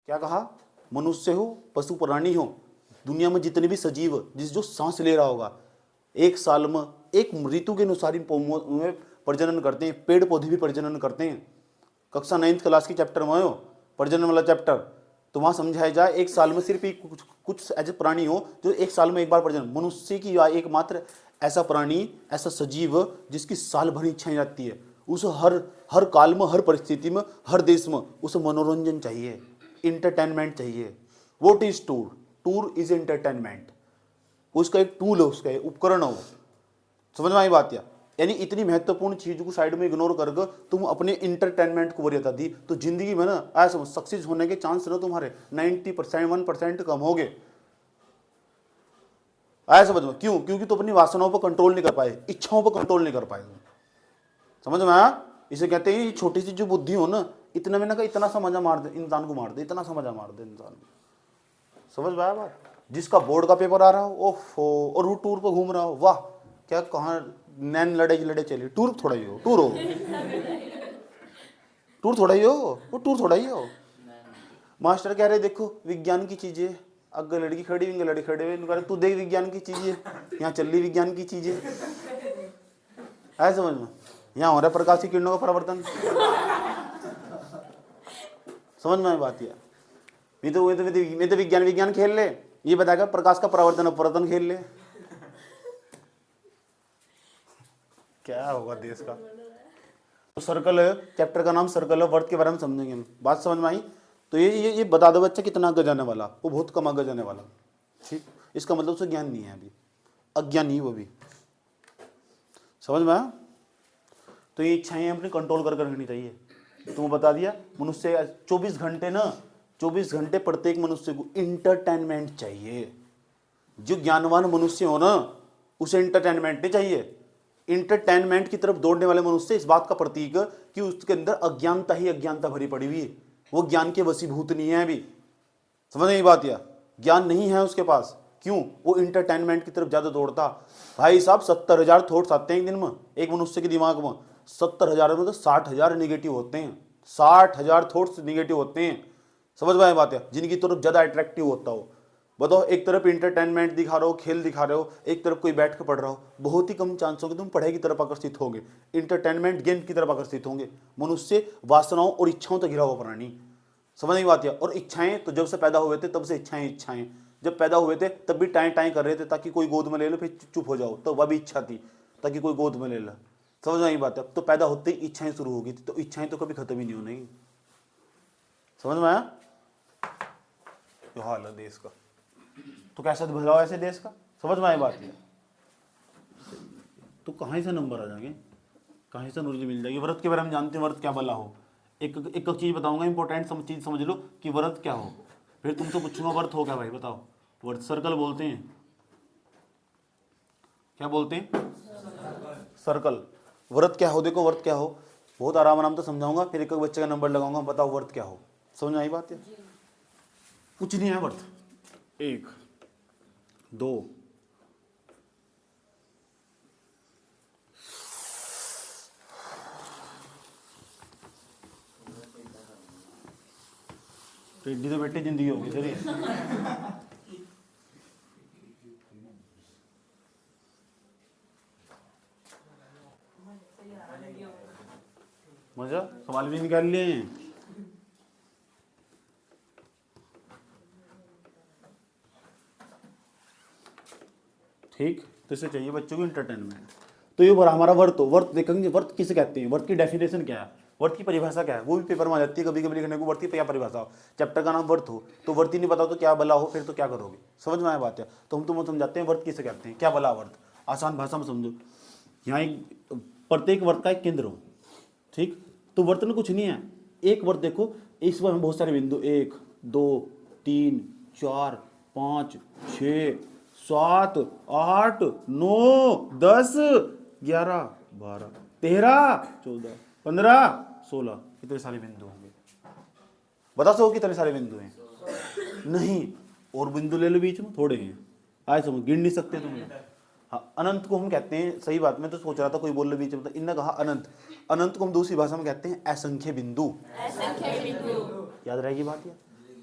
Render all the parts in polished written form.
क्या कहा? मनुष्य हो, पशु प्राणी हो, दुनिया में जितने भी सजीव जो सांस ले रहा होगा, एक साल में एक ऋतु के अनुसार ही प्रजनन करते हैं। पेड़ पौधे भी प्रजनन करते हैं। कक्षा 9th क्लास की चैप्टर में हो प्रजनन वाला चैप्टर, तो वहां समझाया जाए एक साल में सिर्फ कुछ ऐसे प्राणी हो जो एक साल में एक बार प्रजनन। मनुष्य की एकमात्र ऐसा प्राणी, ऐसा सजीव जिसकी साल भर इच्छाएं जाती है। उस हर काल में, हर परिस्थिति में, हर देश में उसे मनोरंजन चाहिए, इंटरटेनमेंट चाहिए। What is tour? Tour is entertainment. उसका एक टूल है, उसका एक उपकरण है वो। समझ में आई बात? यानी इतनी महत्वपूर्ण चीज को साइड में इग्नोर करके तुम अपने इंटरटेनमेंट को वरीयता दी, तो जिंदगी में ना ऐसा सक्सेस होने के चांस ना तुम्हारे 90% 1% कम हो गए। ऐसा समझ में? क्यों? क्योंकि तुम अपनी वासनाओं पर कंट्रोल नहीं कर पाए, इच्छाओं पर कंट्रोल नहीं कर पाए। समझ में आया? इसे कहते हैं छोटी सी जो बुद्धि हो ना, इतना में ना इतना सा मजा मार दे इंसान को, मार दे, इतना सा मजा मार दे इंसान को। समझ में आया बात? जिसका बोर्ड का पेपर आ रहा हो, ओफो, और वो टूर पर घूम रहा हो, वाह क्या कहाँ नैन लड़े चले। टूर थोड़ा ही हो, टूर हो, टूर थोड़ा ही हो, वो टूर थोड़ा ही हो। मास्टर कह रहे देखो विज्ञान की चीजें, अगर लड़की खड़ी हुई, लड़के खड़े हुए, तू देख विज्ञान की चीजें, यहाँ चल रही विज्ञान की चीजें। है समझ में? यहाँ हो रहा है प्रकाशीय किरणों का परिवर्तन। समझ में बात? ये तो विज्ञान खेल ले, ये बताएगा प्रकाश का परावर्तन अपवर्तन खेल ले। क्या होगा देश का? तो सर्कल है, चैप्टर का नाम सर्कल है, वर्त के बारे में समझेंगे हम। बात समझ में आई? तो ये बता दो बच्चा कितना आगे जाने वाला, वो बहुत कम आगे जाने वाला। ठीक, इसका मतलब उसे ज्ञान नहीं है, अभी अज्ञानी वो भी। समझ में आया? तो ये इच्छाएं अपनी कंट्रोल कर रखनी चाहिए। तुमको बता दिया, मनुष्य 24 घंटे ना, 24 घंटे प्रत्येक मनुष्य को इंटरटेनमेंट चाहिए। जो ज्ञानवान मनुष्य हो ना, उसे इंटरटेनमेंट नहीं चाहिए। इंटरटेनमेंट की तरफ दौड़ने वाले मनुष्य इस बात का प्रतीक है कि उसके अंदर अज्ञानता ही अज्ञानता भरी पड़ी हुई है। वो ज्ञान के वशीभूत नहीं है अभी। समझ नहीं बात? या ज्ञान नहीं है उसके पास। क्यों? वो इंटरटेनमेंट की तरफ ज्यादा दौड़ता। भाई साहब 70,000 थॉट्स आते हैं एक दिन में एक मनुष्य के दिमाग में। 70,000 में तो 60,000 निगेटिव होते हैं। 60,000 थॉट्स निगेटिव होते हैं। समझ में आई बात? है जिनकी तरफ ज्यादा अट्रैक्टिव होता हो। बताओ, एक तरफ इंटरटेनमेंट दिखा रहे हो, खेल दिखा रहे हो, एक तरफ कोई बैठ कर पढ़ रहा हो, बहुत ही कम चांस होंगे तुम पढ़ाई की तरफ आकर्षित होगे, इंटरटेनमेंट गेम की तरफ आकर्षित होंगे। मनुष्य वासनाओं और इच्छाओं तक घिरा हुआ प्राणी। समझ नहीं बात? और इच्छाएं तो जब से पैदा हुए थे तब से इच्छाएं जब पैदा हुए थे तब भी टाइम टाइम कर रहे थे ताकि कोई गोद में ले लो, फिर चुप हो जाओ, तो वह भी इच्छा थी ताकि कोई गोद में ले लो। समझ नहीं बात? तो पैदा होते ही इच्छाएं शुरू होगी थी, तो इच्छाएं तो कभी खत्म ही नहीं होने। समझ में आया? जो हाल है देश का, तो कैसा बदलाव ऐसे देश का? समझ में आई बात? है तो कहाँ से नंबर आ जाएंगे, कहाँ से नॉलेज मिल जाएगी? व्रत के बारे में जानते हैं, व्रत क्या भला हो। एक चीज बताऊंगा इंपॉर्टेंट चीज समझ लो कि व्रत क्या हो। फिर तुमसे पूछूंगा व्रत हो क्या भाई, बताओ। व्रत सर्कल बोलते हैं। क्या बोलते हैं? सर्कल। व्रत क्या हो? देखो व्रत क्या हो, बहुत आराम तो समझाऊंगा, फिर एक बच्चे का नंबर लगाऊंगा, बताओ व्रत क्या हो। समझ में आई बात? है कुछ नहीं है व्रत। 1 2 टेढ़ी तो बेटे जिंदगी होगी तेरी। मजा सवाल भी निकाल लिए हैं। ठीक, तो इसे चाहिए बच्चों को इंटरटेनमेंट। तो ये हमारा वर्त हो। वर्त देखेंगे, वर्त किसे कहते हैं, वर्त की डेफिनेशन क्या है, वर्त की परिभाषा क्या है, वो भी पेपर में आ जाती है कभी कभी लिखने को। वर्त की क्या परिभाषा हो, चैप्टर का नाम वर्त हो, तो वर्त ही नहीं बताओ तो क्या भला हो, फिर तो क्या करोगे। समझ में आया बात? है तो हम तुम समझाते हैं वर्त किसे कहते हैं, क्या भला वर्त, आसान भाषा में समझो। यहाँ एक प्रत्येक वर्त का एक केंद्र हो। ठीक, तो वर्त में कुछ नहीं है। एक वर्त देखो, इस बार में बहुत सारे बिंदु, 1 2 3 4 5 6 7 8 9 10 11 12 13 14 15 16 कितने सारे बिंदु होंगे? बता सको कितने सारे बिंदु हैं? नहीं, और बिंदु ले लो बीच में, थोड़े हैं। आए समझ, गिन नहीं सकते तुम। हाँ, अनंत को हम कहते हैं। सही बात, मैं तो सोच रहा था कोई बोल रहे बीच में, तो इनने कहा अनंत। अनंत को हम दूसरी भाषा में कहते हैं असंख्य बिंदु। याद रहेगी बात? ये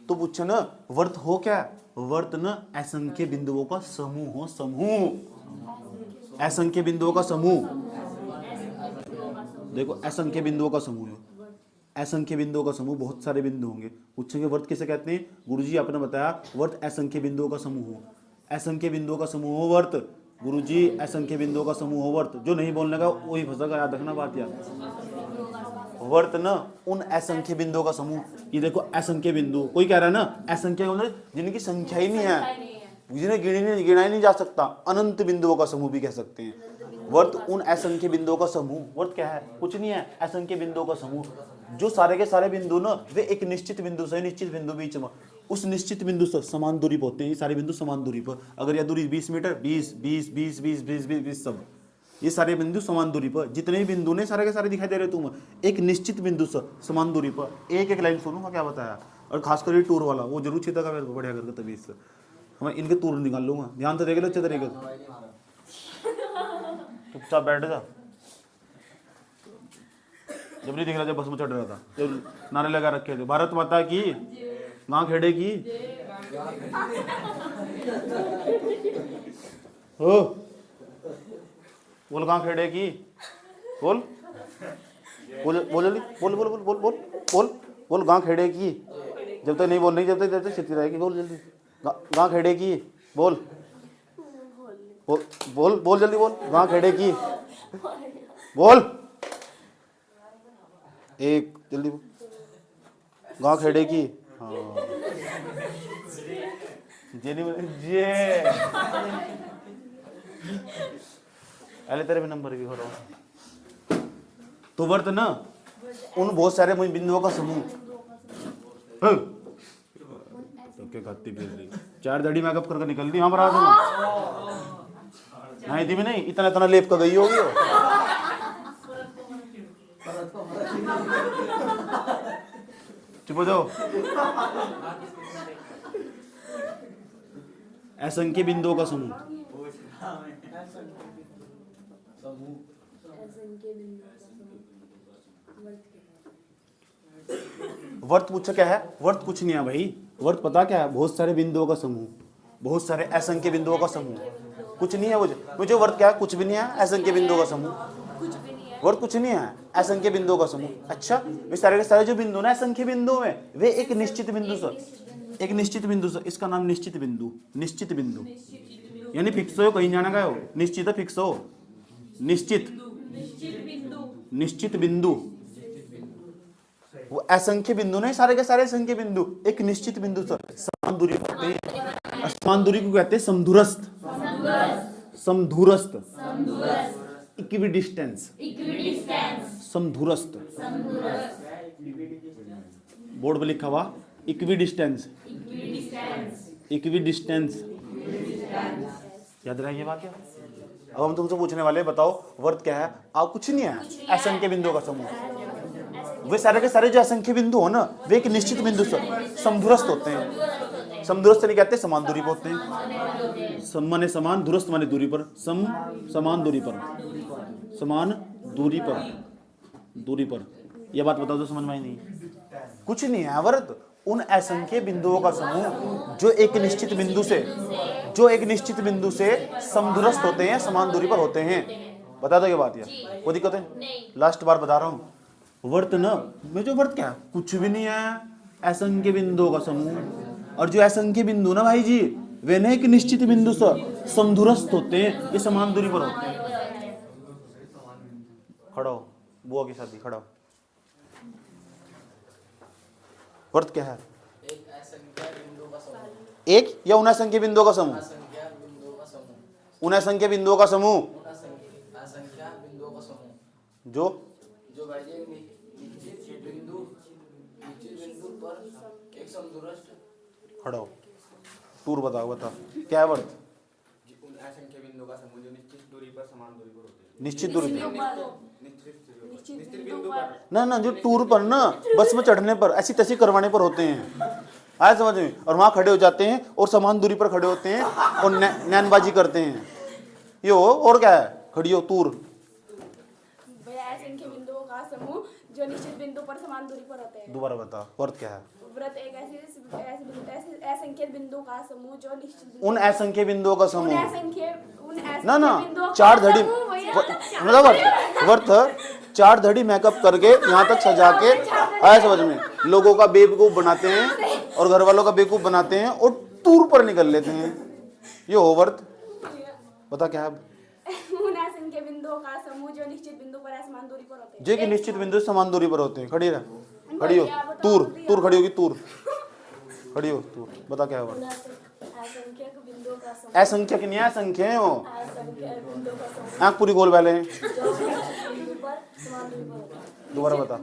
तो पूछे ना वर्त हो क्या? वर्त न असंख्य बिंदुओं का समूह हो, समूह, असंख्य बिंदुओं का समूह। देखो असंख्य बिंदुओं का समूह है, असंख्य बिंदुओं का समूह, बहुत सारे बिंदु होंगे। पूछेंगे वर्त किसे कहते हैं? गुरुजी आपने बताया वर्त असंख्य बिंदुओं का समूह हो, असंख्य बिंदुओं का समूह हो वर्त। गुरुजी असंख्य बिंदुओं का समूह हो वर्त। जो नहीं बोलने का वही फंसेगा, याद रखना बात यार। वर्त न उन असंख्य बिंदुओं का समूह। ये देखो असंख्य बिंदु, कोई कह रहा है ना असंख्य मतलब जिनकी संख्या ही नहीं है, जिन्हें गिना ही नहीं जा सकता, अनंत बिंदुओं का समूह भी कह सकते हैं। वर्त उन असंख्य बिंदुओं का समूह। वर्त क्या है? कुछ नहीं है, असंख्य बिंदुओं का समूह। जो सारे के सारे बिंदु ना वे एक निश्चित बिंदु से निश्चित बिंदु बीच में, उस निश्चित बिंदु से समान दूरी पर होते हैं। ये सारे बिंदु समान दूरी पर, अगर यह दूरी 20 मीटर, 20 20 20 20 20 20 20 सब, ये सारे बिंदु समान दूरी पर, जितने भी बिंदु ने सारे के सारे दिखाई दे रहे तुम, एक निश्चित बिंदु से समान दूरी पर। एक एक लाइन सुनूंगा क्या बताया। और खासकर ये टूर वाला वो जरूर छेदेगा मेरे को बढ़िया करके, तभी इससे मैं इनके टूर निकाल लूंगा। ध्यान से देख लो अच्छे तरीके से, चुपचाप बैठ जा। जब नहीं दिख रहा, जब बस में चढ़ रहा था, जब नारे लगा रखे थे भारत माता की, गांव खेड़े की हो, बोल गांव खेड़े की, बोल बोल बोल जल्दी, बोल बोल बोल बोल बोल बोल बोल गांव खेड़े की। जब तक नहीं बोल नहीं, जब तक छिती रहेगी, बोल जल्दी गांव खेड़े की, बोल बोल बोल बोल जल्दी बोल गांव खेड़े की, बोल एक जल्दी बोल गांव खेड़े की। हाँ जे अरे तेरे भी नंबर की हो। तो वर्त ना उन बहुत सारे बिंदुओं का समूह। तो क्या खाती फिर 4 दाढ़ी मेकअप करके निकल दी हमारा नहीं थी भी नहीं, इतना इतना लेप कर गई होगी। चुप हो जाओ। असंख्य बिंदुओं का समूह। वर्त पूछा क्या है? वर्त कुछ नहीं है भाई। वर्त पता क्या है? बहुत सारे बिंदुओं का समूह, बहुत सारे असंख्य बिंदुओं का समूह। कुछ नहीं है मुझे वर्त क्या है? कुछ भी नहीं है, असंख्य बिंदुओं का समूह। वर्त कुछ नहीं है, असंख्य बिंदुओं का समूह। अच्छा, वे सारे के सारे जो बिंदु ना असंख्य बिंदु में, वे एक निश्चित बिंदु से, एक निश्चित बिंदु से, इसका नाम निश्चित बिंदु। निश्चित बिंदु यानी फिक्स हो, कहीं जाना गया हो, निश्चित है, फिक्स हो, निश्चित निश्चित बिंदु। वो असंख्य बिंदु नहीं, सारे के सारे असंख्य बिंदु एक निश्चित बिंदु से समान दूरी पर होते हैं। समान दूरी को कहते हैं समदूरस्थ, समदूरस्थ, इक्विडिस्टेंस, समदूरस्थ। बोर्ड पर लिखा हुआ इक्विडिस्टेंस, इक्विडिस्टेंस। याद रहेगी बात क्या? अब हम तुमसे पूछने वाले, बताओ वर्त क्या है? आप कुछ नहीं है, असंख्य बिंदुओं का समूह। वे सारे के सारे जो असंख्य बिंदु हो ना, वे एक निश्चित बिंदु से समदूरस्थ होते हैं। समदूरस्थ नहीं कहते, समान दूरी पर होते हैं। सम माने समान, दूरस्थ माने दूरी पर, सम समान दूरी पर, समान दूरी पर, दूरी पर। यह बात बताओ तो समझ में आई नहीं। कुछ नहीं है वर्त उन असंख्य बिंदुओं का समूह जो एक निश्चित बिंदु से, जो एक निश्चित बिंदु से समदूरस्थ होते हैं, समान दूरी पर होते हैं। बता दो ये बात यार, कोई दिक्कत है? लास्ट बार बता रहा हूँ, वर्त न में जो वर्त क्या है? कुछ भी नहीं है, असंख्य बिंदुओं का समूह। और जो असंख्य बिंदु ना भाई जी, वे न एक निश्चित बिंदु से समदूरस्थ होते हैं, ये समान दूरी पर होते हैं। खड़ा हो, बुआ की शादी, खड़ा हो। वर्त क्या है? एक या उन असंख्य बिंदुओं का समूह? उन असंख्य बिंदुओं का समूह जो खड़ा हो। टूर बताओ, बता क्या है वर्त? असंख्य बिंदुओं का समूह जो निश्चित दूरी पर समान दूरी पर होते हैं। निश्चित दूरी ना ना, जो टूर पर ना बस में चढ़ने पर ऐसी तैसी करवाने पर होते हैं, आया समझ में? और वहां खड़े हो जाते हैं और समान दूरी पर खड़े होते हैं और नैनबाजी करते हैं। ये हो और क्या है? खड़ी हो टूर। असंख्य बिंदुओं का समूह जो निश्चित बिंदु पर समान दूरी पर होते हैं। दोबारा बता, वर्त क्या है? व्रत एक असंख्य बिंदु का समूह जो निश्चित उन असंख्य बिंदुओं का समूह ना ना बिंदुओं का चार धड़ी समूह, वही मतलब वर्थ चार धड़ी मेकअप करके यहाँ तक सजा के आया समझ में, लोगों का बेवकूफ बनाते हैं और घर वालों का बेवकूफ बनाते हैं और टूर पर निकल लेते हैं। ये हो वर्थ, बता क्या है? उन असंख्य बिंदुओं का समूह जो निश्चित बिंदु पर असमान दूरी पर होते हैं। जो कि निश्चित बिंदु से समान दूरी पर होते हैं। खड़ी रह, खड़ी हो, तूर तूर खड़ी होगी, तूर खड़ी हो, तूर बता क्या है वर्थ? असंख्य बिंदुओं का समूह, असंख्यक नहीं है, असंख्य है वो। असंख्य बिंदुओं का समूह आंख पूरी गोल वाले हैं। जो बिंदु पर समान दूरी पर होते हैं। दोबारा बता,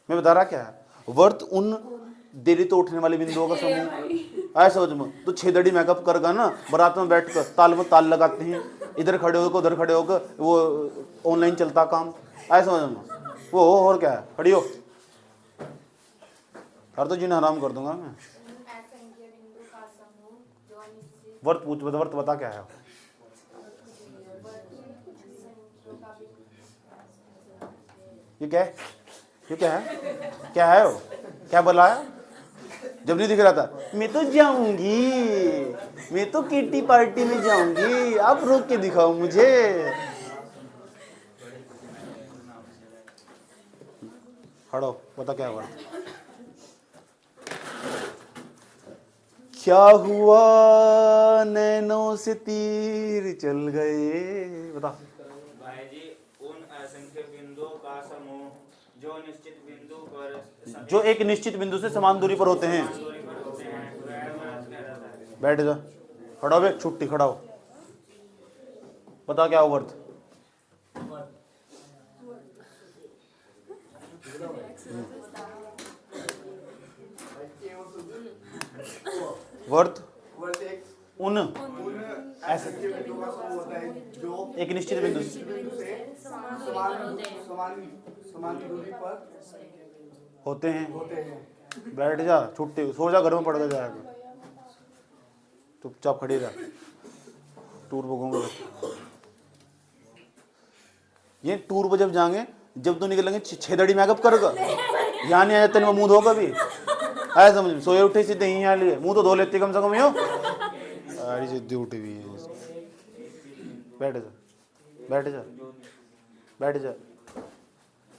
मैं बता रहा क्या है? वर्थ उन देरी तो उठने वाले बिंदुओं का समूह। ऐसा समझ में, तो छेदड़ी मेकअप करगा ना, बारात में बैठ कर ताल में ताल लगाते हैं, इधर खड़े होकर उधर खड़े होकर, वो ऑनलाइन चलता काम, ऐसा समझ में वो हो। और क्या है? खड़ी हो, हर तो जिन हराम कर दूंगा मैं। असंख्य बिंदु का समूह जो निश्चित वर्त पूछ, वर्त बता क्या है? ये क्या है? ये क्या है? क्या है वो? क्या बोला है? जब नहीं दिख रहा था, मैं तो जाऊंगी, मैं तो किटी पार्टी में जाऊंगी, आप रोक के दिखाओ मुझे। खड़ो, बता क्या हुआ? क्या हुआ नैनों से तीर चल गए, बता। भाई जी, उन असंख्य बिंदुओं का समूह जो निश्चित बिंदु पर जो एक निश्चित बिंदु से समान दूरी पर होते हैं। बैठ जा, खड़ा हो बे, छुट्टी खड़ा हो, बता क्या हो वर्थ? वर्थ उन ऐसे एक निश्चित बिंदु से समान दूरी पर होते हैं। बैठ जा, छुट्टी, सो जा, घर में पड़ जाएगा, चुपचाप खड़ी रह, टूर पर घूम। ये टूर पर जब जाएंगे, जब तो निकलेंगे छेदड़ी मेकअप करेगा, यहाँ नहीं आया तेरे मुंह धोगा भी, आया समझ में? सोए उठे सीधे यहीं आ लिए, मुंह तो धो लेती कम से कम। यो अरे सीधी उठी भी है। बैठ जा, बैठ जा, बैठ जा,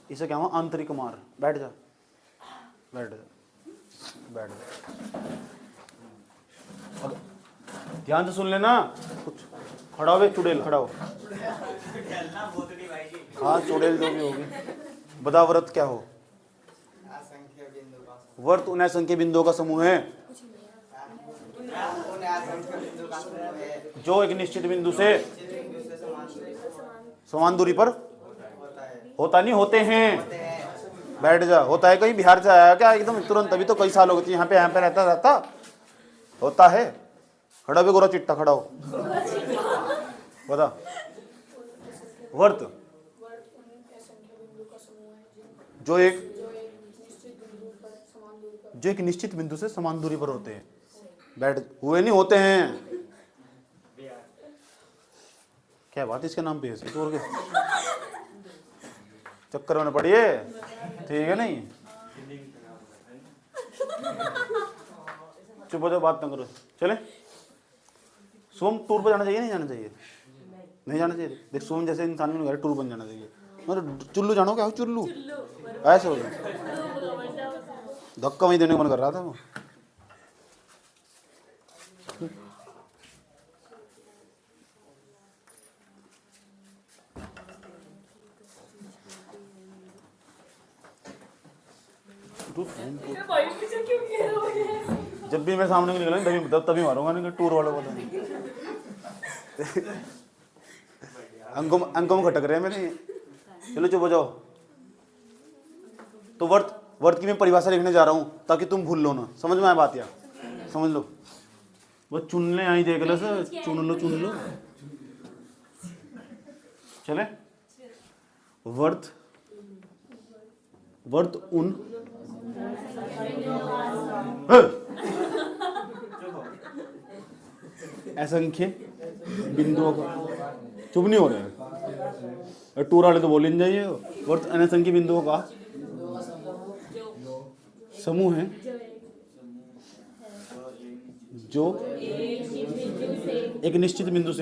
इसे क्या हुआ? आंतरिक मार। बैठ जा, बैठ जा, बैठ जा, और ध्यान से सुन लेना कुछ। खड़ा हो बे, चुड़ैल खड़ा हो। हाँ चुड़ैल जो भी होगी। बता व्रत क्या हो? असंख्य बिंदु का व्रत उन असंख्य बिंदुओं का समूह है उन असंख्य बिंदु का समूह है जो एक निश्चित बिंदु से बिंदु से समान दूरी पर होता है होता नहीं, होते हैं। बैठ जा, होता है कहीं बिहार से आया क्या एकदम तुरंत? अभी तो कई साल हो गए, यहाँ पे रहता होता है। खड़ा भी गोरा चिट्टा खड़ा हो, बता वर्त जो एक निश्चित बिंदु से समान दूरी पर होते हैं। बैठ, हुए नहीं, होते हैं। क्या बात इसके नाम पे है? तो चक्कर में पड़िए, ठीक है नहीं? चुप हो जाओ, बात ना करो। चले सोम, टूर पर जाना चाहिए नहीं जाना चाहिए? नहीं जाना चाहिए। देख सोम जैसे इंसान में टूर पर जाना चाहिए। मतलब चुल्लू जानो, क्या हो चुल्लू? ऐसे हो जाए, धक्का वहीं देने को मन कर रहा था वो। जब भी मैं सामने को निकला तभी मारूंगा, नहीं टूर वालों को। अंगों में खटक रहे हैं मेरे। चलो चुप हो जाओ। तो वर्त की मैं परिभाषा लिखने जा रहा हूं ताकि तुम भूल लो ना। समझ में आया बात? या समझ लो, वो चुन ले, आई देख लो सर, चुन लो। चले, वर्त उन असंख्य बिंदुओं का, चुप नहीं हो रहे टूर वाले तो बोल नहीं जाइए। वर्त असंख्य बिंदुओं का समूह है जो एक निश्चित बिंदु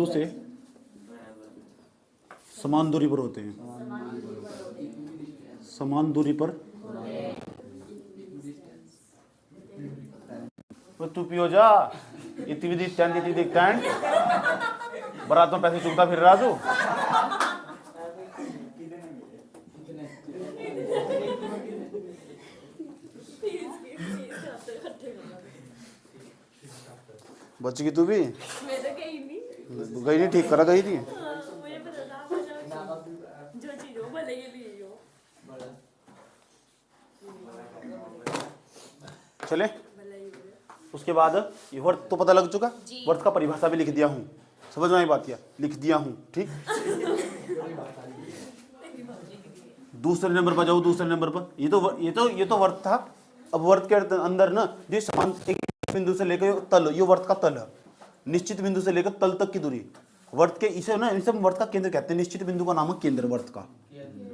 से समान दूरी पर होते हैं। समान दूरी पर तू पियो जा इतनी विधि स्टैंड इतनी स्टैंड बारात में पैसे चुकता फिर रहा तू। बच गई तू भी? मैं तो गई नहीं। गई नहीं, ठीक करा गई थी। मुझे पता था जो चीज हो भले के लिए हो। चले उसके बाद ये वर्त तो पता लग चुका, वर्त का परिभाषा भी लिख दिया हूँ, समझ में आई बात? या लिख दिया हूँ, ठीक। दूसरे नंबर पर जाओ, दूसरे नंबर पर ये तो वर्त था। अब वर्त के अंदर ना जो समान एक बिंदु से लेकर तल, ये वर्त का तल है। निश्चित बिंदु से लेकर तल तक की दूरी वर्त के, इसे ना इसे वर्त का केंद्र कहते हैं। निश्चित बिंदु का नाम है केंद्र वर्त का।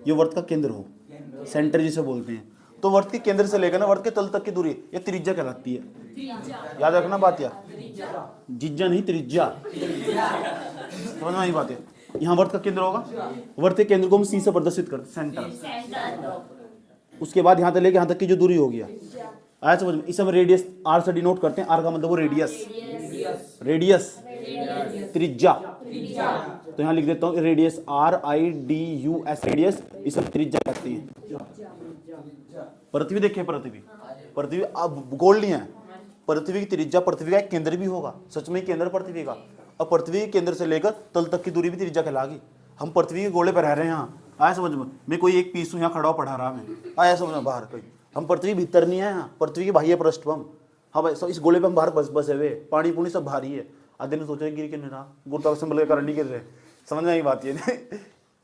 ये वर्त का केंद्र हो, सेंटर जिसे बोलते हैं। तो वर्त के केंद्र से लेकर ना वर्त के तल तक की दूरी ये त्रिज्या कहलाती है। याद रखना बात, या जिज्जा नहीं त्रिज्या, समझ में आई बात है? यहाँ वर्त का केंद्र होगा, वर्त के केंद्र को हम सी से प्रदर्शित करते सेंटर। उसके बाद यहाँ से लेके यहाँ तक की जो दूरी होगी आया समझ में? इसे हम रेडियस आर से डिनोट करते हैं। आर का मतलब वो रेडियस, रेडियस त्रिज्या। तो यहाँ लिख देता हूँ रेडियस RIDUS रेडियस, इसे हम त्रिज्या कहते हैं। पृथ्वी देखिए, पृथ्वी अब गोल नहीं है। पृथ्वी की त्रिज्या, पृथ्वी का एक केंद्र भी होगा, सच में केंद्र पृथ्वी का। और पृथ्वी के केंद्र से लेकर तल तक की दूरी भी त्रिज्या कहलागी। हम पृथ्वी के गोले पर रह रहे हैं यहाँ, आया समझ में? मैं कोई एक पीस हूँ यहाँ खड़ा हो पढ़ा रहा, मैं आया समझ में? बाहर कोई हम पृथ्वी भीतर नहीं है यहाँ, पृथ्वी के बाह्य पृष्ठ पर हम। हाँ भाई, इस गोले पे हम बाहर बसे हुए, पानी पुणी सब भारी है। आधे ने सोचा गिर के नहीं रहा, गुरुत्वाकर्षण बल के कारण नहीं गिर रहे। समझ में आई बात? ये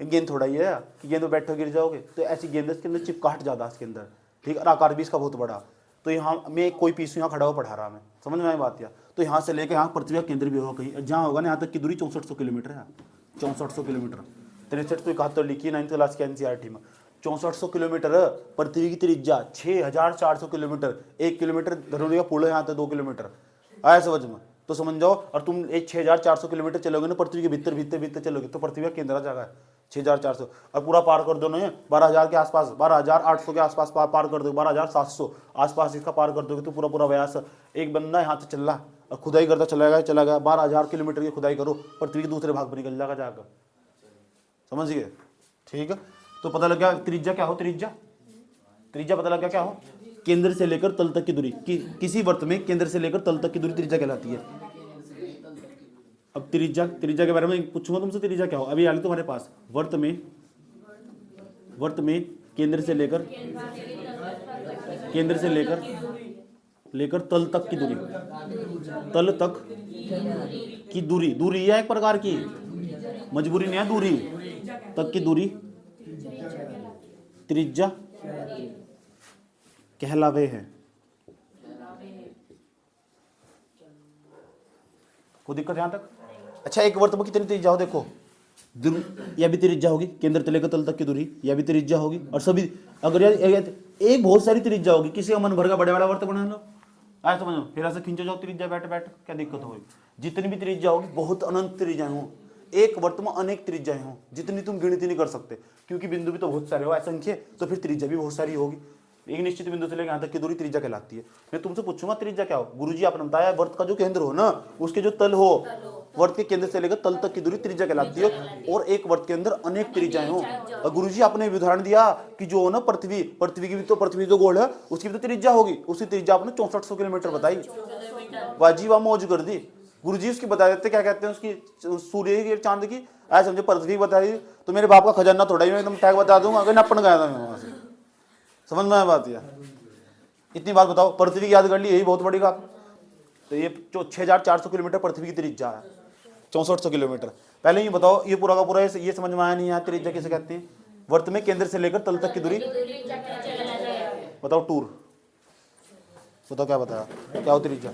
गेंद थोड़ा ही है कि गेंद पे बैठो गिर जाओगे, तो ऐसी गेंद इसके अंदर चिपकाहट ज़्यादा इसके अंदर, ठीक। और आकार भी इसका बहुत बड़ा। तो यहाँ मैं कोई पीस यहाँ खड़ा हो पढ़ा रहा, मैं समझ में आई बात? या तो यहाँ से लेकर यहाँ पृथ्वी का केंद्र भी होगा कहीं, जहाँ होगा ना यहाँ तक की दूरी 6400 किलोमीटर है। 6400 किलोमीटर, 63 तो 71 लिखी 9th क्लास के NCERT में। 6400 किलोमीटर पृथ्वी की त्रिज्या, 6400 किलोमीटर। 1 किलोमीटर धरोहर का पुल है यहाँ तक 2 किलोमीटर, आया समझ में? तो समझ जाओ। और तुम एक 6400 किलोमीटर चलोगे ना पृथ्वी के भीतर चलोगे, तो पृथ्वी का केंद्र जगह है 6400। और पूरा पार कर दो ना 12000 के आसपास, 12800 के आसपास पार कर दो, 12700 आसपास इसका पार कर दोगे, तो पूरा व्यास। एक बंदा यहाँ से चल रहा और खुदाई करता चला गया 12000 किलोमीटर की खुदाई करो, पृथ्वी के दूसरे भाग पर निकल जाएगा जाकर, समझ गए? ठीक है, तो पता लग गया त्रिज्या क्या हो। त्रिज्या पता लग गया क्या हो। केंद्र से लेकर तल तक की दूरी, किसी वर्त में केंद्र से लेकर तल तक की दूरी त्रिज्या कहलाती है। अब त्रिज्या के बारे में पूछूंगा तुमसे, त्रिज्या क्या हो। अभी आ गई तुम्हारे पास, वर्त में केंद्र से लेकर तल तक की दूरी, तल तक की दूरी है एक प्रकार की, मजबूरी नहीं है, दूरी तक की दूरी त्रिज्या कहलावे है। कोई दिक्कत यहां तक? अच्छा, एक वर्त में कितनी त्रिज्या हो देखो, यह भी त्रिज्या होगी, केंद्र से लेकर तल तक की दूरी, यह भी त्रिज्या होगी। और सभी अगर एक बहुत सारी त्रिज्या होगी, किसी का मन भर का बड़े वाला वर्त बना लो, आया समझो, फिर ऐसे खींचो जाओ त्रिज्या बैठ क्या दिक्कत होगी। जितनी भी त्रिज्या होगी, बहुत अनंत त्रिज्याएं हो, एक वर्त में अनेक त्रिज्याएं हो, जितनी तुम गिनती नहीं कर सकते, क्योंकि बिंदु भी तो बहुत सारे हो असंख्य, तो फिर त्रिज्या भी बहुत सारी होगी। एक निश्चित बिंदु से लेकर यहाँ तक की दूरी त्रिज्या कहलाती है। मैं तुमसे पूछूंगा त्रिज्या क्या हो। गुरुजी आपने बताया वर्त का जो केंद्र हो ना, उसके जो तल हो, वर्त के केंद्र से लेकर तल तक की दूरी त्रिज्या कहलाती है। और एक वर्त के अंदर अनेक त्रिज्याएं हो। और गुरुजी आपने उदाहरण दिया कि जो हो ना पृथ्वी की भी तो, पृथ्वी जो गोल है उसकी भी तो त्रिज्या होगी, उसकी त्रिज्या आपने 6400 किलोमीटर बताई, वाजी वाह मौज कर दी। गुरुजी उसकी बता देते क्या कहते हैं उसकी, सूर्य की चांद की, ऐसा समझे पृथ्वी बताई तो मेरे बाप का खजाना थोड़ा ही मैं एकदम टैग बता दूंगा, अगर नपन गया था मैं वहां से। समझ में आया बात? या इतनी बात बताओ, पृथ्वी की याद कर ली, यही बहुत बड़ी बात। तो ये 6400 किलोमीटर पृथ्वी की त्रिज्या है, 6400 किलोमीटर। पहले ये बताओ, ये पूरा का पूरा ये समझ में आया नहीं है त्रिज्या किसे कहते हैं। वर्त में केंद्र से लेकर तल तक की दूरी बताओ, टूर बताओ क्या बताया, क्या हो त्रिज्या?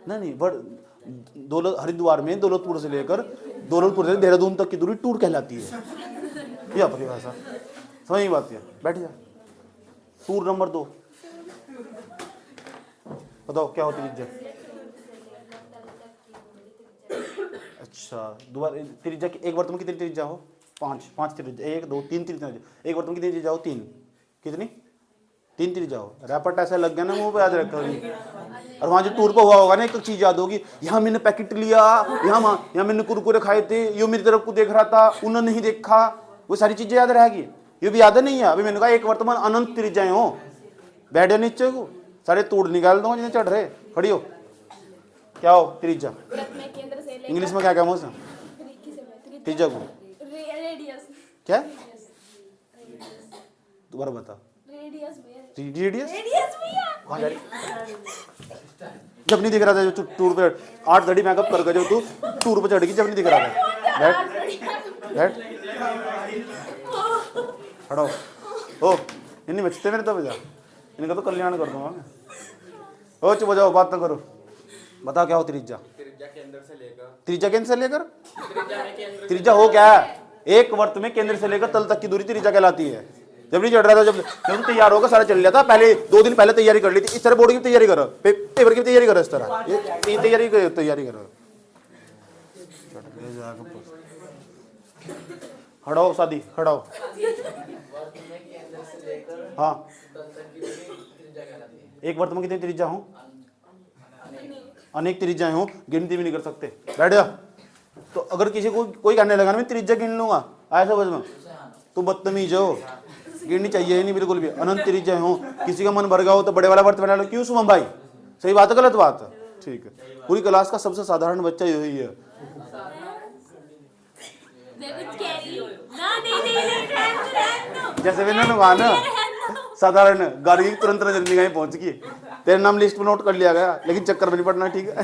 नहीं, हरिद्वार में दौलतपुर से लेकर दौलतपुर से देहरादून तक की दूरी टूर कहलाती है। यह परिभाषा समझ में बात है। बैठ जा। टूर नंबर 2 बताओ क्या होती त्रिज्या। अच्छा दोबारा त्रिज्या एक वर्तमान कितनी त्रिज्या हो? 5 त्रिज्या, 1 2 3 त्रिज्या। एक वर्तमान कितनी त्रिज्या हो? 3। कितनी? 3 त्रिज्या हो। रैपट ऐसा लग गया ना मुंह पे, याद रखो। और वहाँ जो टूर पे हुआ होगा ना, एक चीज याद होगी, यहाँ मैंने पैकेट लिया, यहाँ मैंने कुरकुरे खाए थे, यो मेरी तरफ को देख रहा था, उन्होंने नहीं देखा, वो सारी चीजें याद रहेगी। ये भी याद नहीं है। अभी मैंने कहा एक वर्तमान अनंत त्रिज्याएं हो। बैठ नीचे को, सारे तोड़ निकाल दो जिन्हें चढ़ रहे। खड़ी हो। क्या हो त्रिज्या? वृत्त में केंद्र से लेकर इंग्लिश में क्या कहूँ उसे? त्रिज्या को रेडियस। क्या? दोबारा बता। रेडियस भैया। रेडियस रेडियस भैया। कहाँ जा रही? जब नहीं दिख रहा था जो टूर पे 8 घड़ी मेकअप कर जो तू टूर पे चढ़ गई, जब नहीं दिख रहा था। बैठ खड़ा हो। इन्हीं बचते मेरे तो बजा, इनका तो कल्याण कर दूंगा मैं। ओ चुप हो जाओ, बात ना करो। बता क्या हो त्रिज्या? त्रिज्या केंद्र से लेकर त्रिज्या हो क्या है? एक वर्त में केंद्र से लेकर तल तक की दूरी त्रिज्या कहलाती है। जब नहीं चढ़ रहा था, जब तैयार होगा सारा चल लिया था, पहले 2 दिन पहले तैयारी कर ली थी। इस तरह बोर्ड की तैयारी करो, पेपर की तैयारी करो, इस तरह ये तैयारी करो। खड़ा हो शादी, खड़ा हो। हाँ एक वर्त में कितनी त्रिज्या हो? अनेक त्रिज्याएं हो, गिनती भी नहीं कर सकते। बैठ जा। तो अगर किसी को कोई कहने लगा ना मैं त्रिज्या गिन लूंगा, ऐसा समझ में तो बदतमीज हो। गिननी चाहिए ही नहीं बिल्कुल भी। अनंत त्रिज्याएं हो, किसी का मन भर गया हो तो बड़े वाला वर्त बना लो। क्यों शुभम भाई? सही बात है गलत बात है? ठीक है। पूरी क्लास का सबसे साधारण बच्चा यही है। जैसे मैंने कहा ना साधारण गाड़ी तुरंत नजर निगाहें पहुंच गई। तेरे नाम लिस्ट में नोट कर लिया गया, लेकिन चक्कर में नहीं पड़ना। ठीक है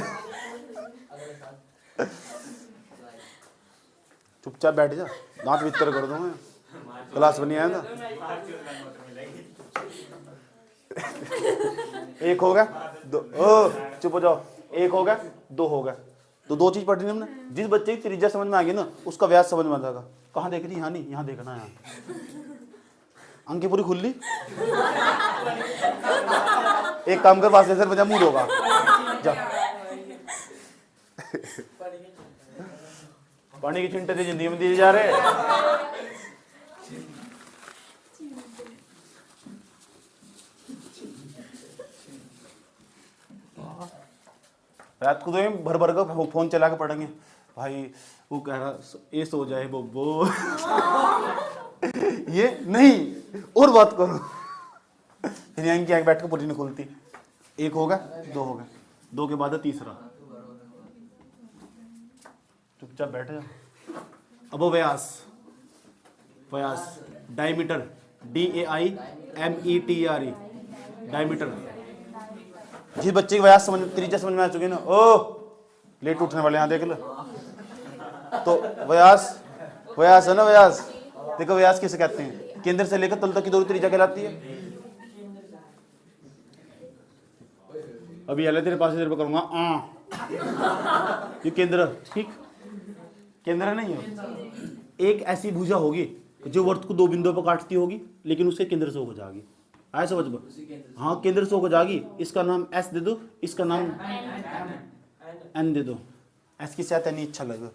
चुपचाप बैठ जा, दांत भीतर कर दूंगा। क्लास बनी आया था। एक हो गया, 2 चुप हो जाओ। 1 हो गया, 2 हो गया। तो 2 चीज पढ़नी हमने। जिस बच्चे की त्रिज्या समझ में आ गई ना, उसका व्यास समझ में आ जाएगा। कहाँ देख रही? यहाँ नहीं, यहाँ देखना है। अंकी पूरी खुली। एक काम कर, पास लेसर बजा, मूड होगा जा। पानी की छिंटे जिंदगी में दिए जा रहे। रात को तो भर भर कर फोन चला के पढ़ेंगे भाई। वो कह रहा ये सो जाए बब्बो। ये नहीं और बात करो। फिर यहाँ की आगे बैठ कर पूरी नहीं खुलती। 1 हो गया, 2 हो गया, 2 के बाद है तीसरा। चुपचाप बैठ जा। अब व्यास, व्यास डायमीटर, DAIMETRE डायमीटर। जिस बच्चे की व्यास समझ त्रिज्या समझ में आ चुकी है ना, ओ लेट उठने वाले यहाँ देख लो। तो व्यास है ना, व्यास देखो। व्यास किसे कहते हैं? केंद्र से लेकर तल तक की दूरी त्रिज्या कहलाती है। अभी तेरे पास इधर पे करूंगा ये केंद्र, ठीक केंद्र नहीं है। एक ऐसी भुजा होगी जो वर्त को 2 बिंदुओं पर काटती होगी, लेकिन उसके केंद्र से होकर जाएगी। आया समझ में? हाँ केंद्र से होकर जाएगी। इसका नाम S दे दो, इसका नाम N दे दो। S की साथ नहीं अच्छा लगे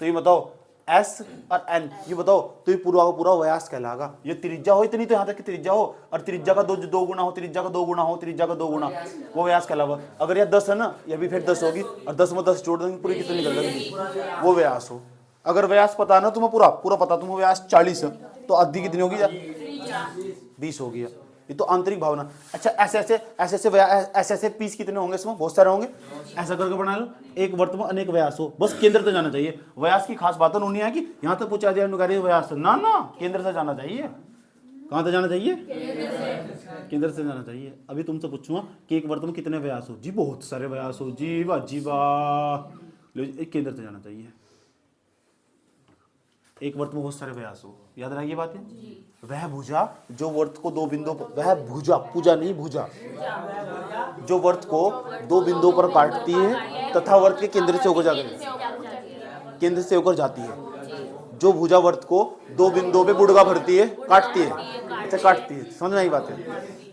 तो ये बताओ S और N, ये बताओ तो ये पूरा का पूरा व्यास कहलाएगा। ये त्रिज्या हो इतनी, तो यहाँ तक की त्रिज्या हो, और त्रिज्या का 2 गुना हो, त्रिज्या का 2 गुना हो, त्रिज्या का 2 गुना, वो व्यास कहलावा। अगर यह 10 है ना, यह भी फिर 10 होगी, और 10 में 10 जोड़ देंगे, पूरी कितनी निकल जाएगी, वो व्यास हो। अगर व्यास पता ना तुम्हें, पूरा पता तुम्हें व्यास 40 है, तो आधी कितनी होगी? 20 होगी। ये तो आंतरिक भावना। अच्छा ऐसे पीस कितने होंगे इसमें? बहुत सारे होंगे। ऐसा करके बना लो। एक वर्त में अनेक व्यास हो, बस केंद्र तक जाना चाहिए। व्यास की खास बात नहीं है कि यहाँ तक पूछा जाए व्यास, ना केंद्र से जाना चाहिए। कहाँ तक जाना चाहिए? केंद्र से जाना चाहिए। अभी तुमसे पूछूंगा कि एक वर्त में कितने व्यास हो? जी बहुत सारे व्यास हो जी, वाह जी वाह। एक केंद्र से जाना चाहिए। एक वर्त में बहुत सारे व्यास हो, याद रहेगी बात है। वह भुजा जो वर्त को 2 बिंदुओं पर, वह भुजा, पूजा नहीं भुजा, जो वर्त को 2 बिंदुओं पर काटती है तथा वर्त के केंद्र से होकर जाती है। केंद्र से होकर जाती है। जो भुजा वर्त को दो बिंदुओं पे बुड़गा भरती है, काटती है, अच्छा काटती है, समझ में आई बात है,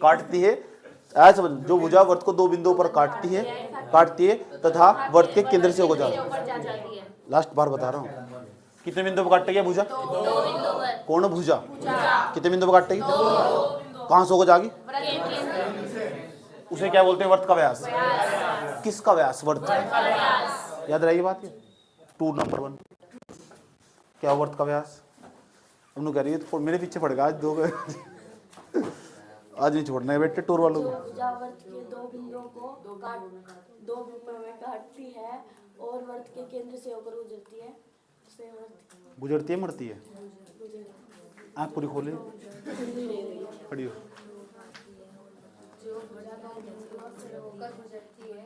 काटती है, ऐसा समझ, जो भुजा वर्त को दो बिंदुओं पर काटती है तथा वर्त के केंद्र से होकर जाती है। लास्ट बार बता रहा हूँ, कितने बिंदुओं पर काटेगी भुजा? कौन भुजा? कितने बिंदुओं पर काटेगी? कहाँ से होकर जाएगी? उसे क्या बोलते हैं? वर्त का व्यास। किसका व्यास? वर्त का। याद रहेगी बात ये। टूर नंबर 1 क्या वर्त का व्यास? हम कह रही है तो मेरे पीछे पड़ गया आज दो आज नहीं छोड़ना है बेटे टूर वालों को। भुजा वर्त के दो बिंदुओं को दो बिंदुओं में काटती है और वर्त के केंद्र से होकर गुजरती है। गुजरती है, मरती है? आँख पूरी खोले, खड़ी हो। जो भुजा का बिंदुओं से होकर गुजरती है।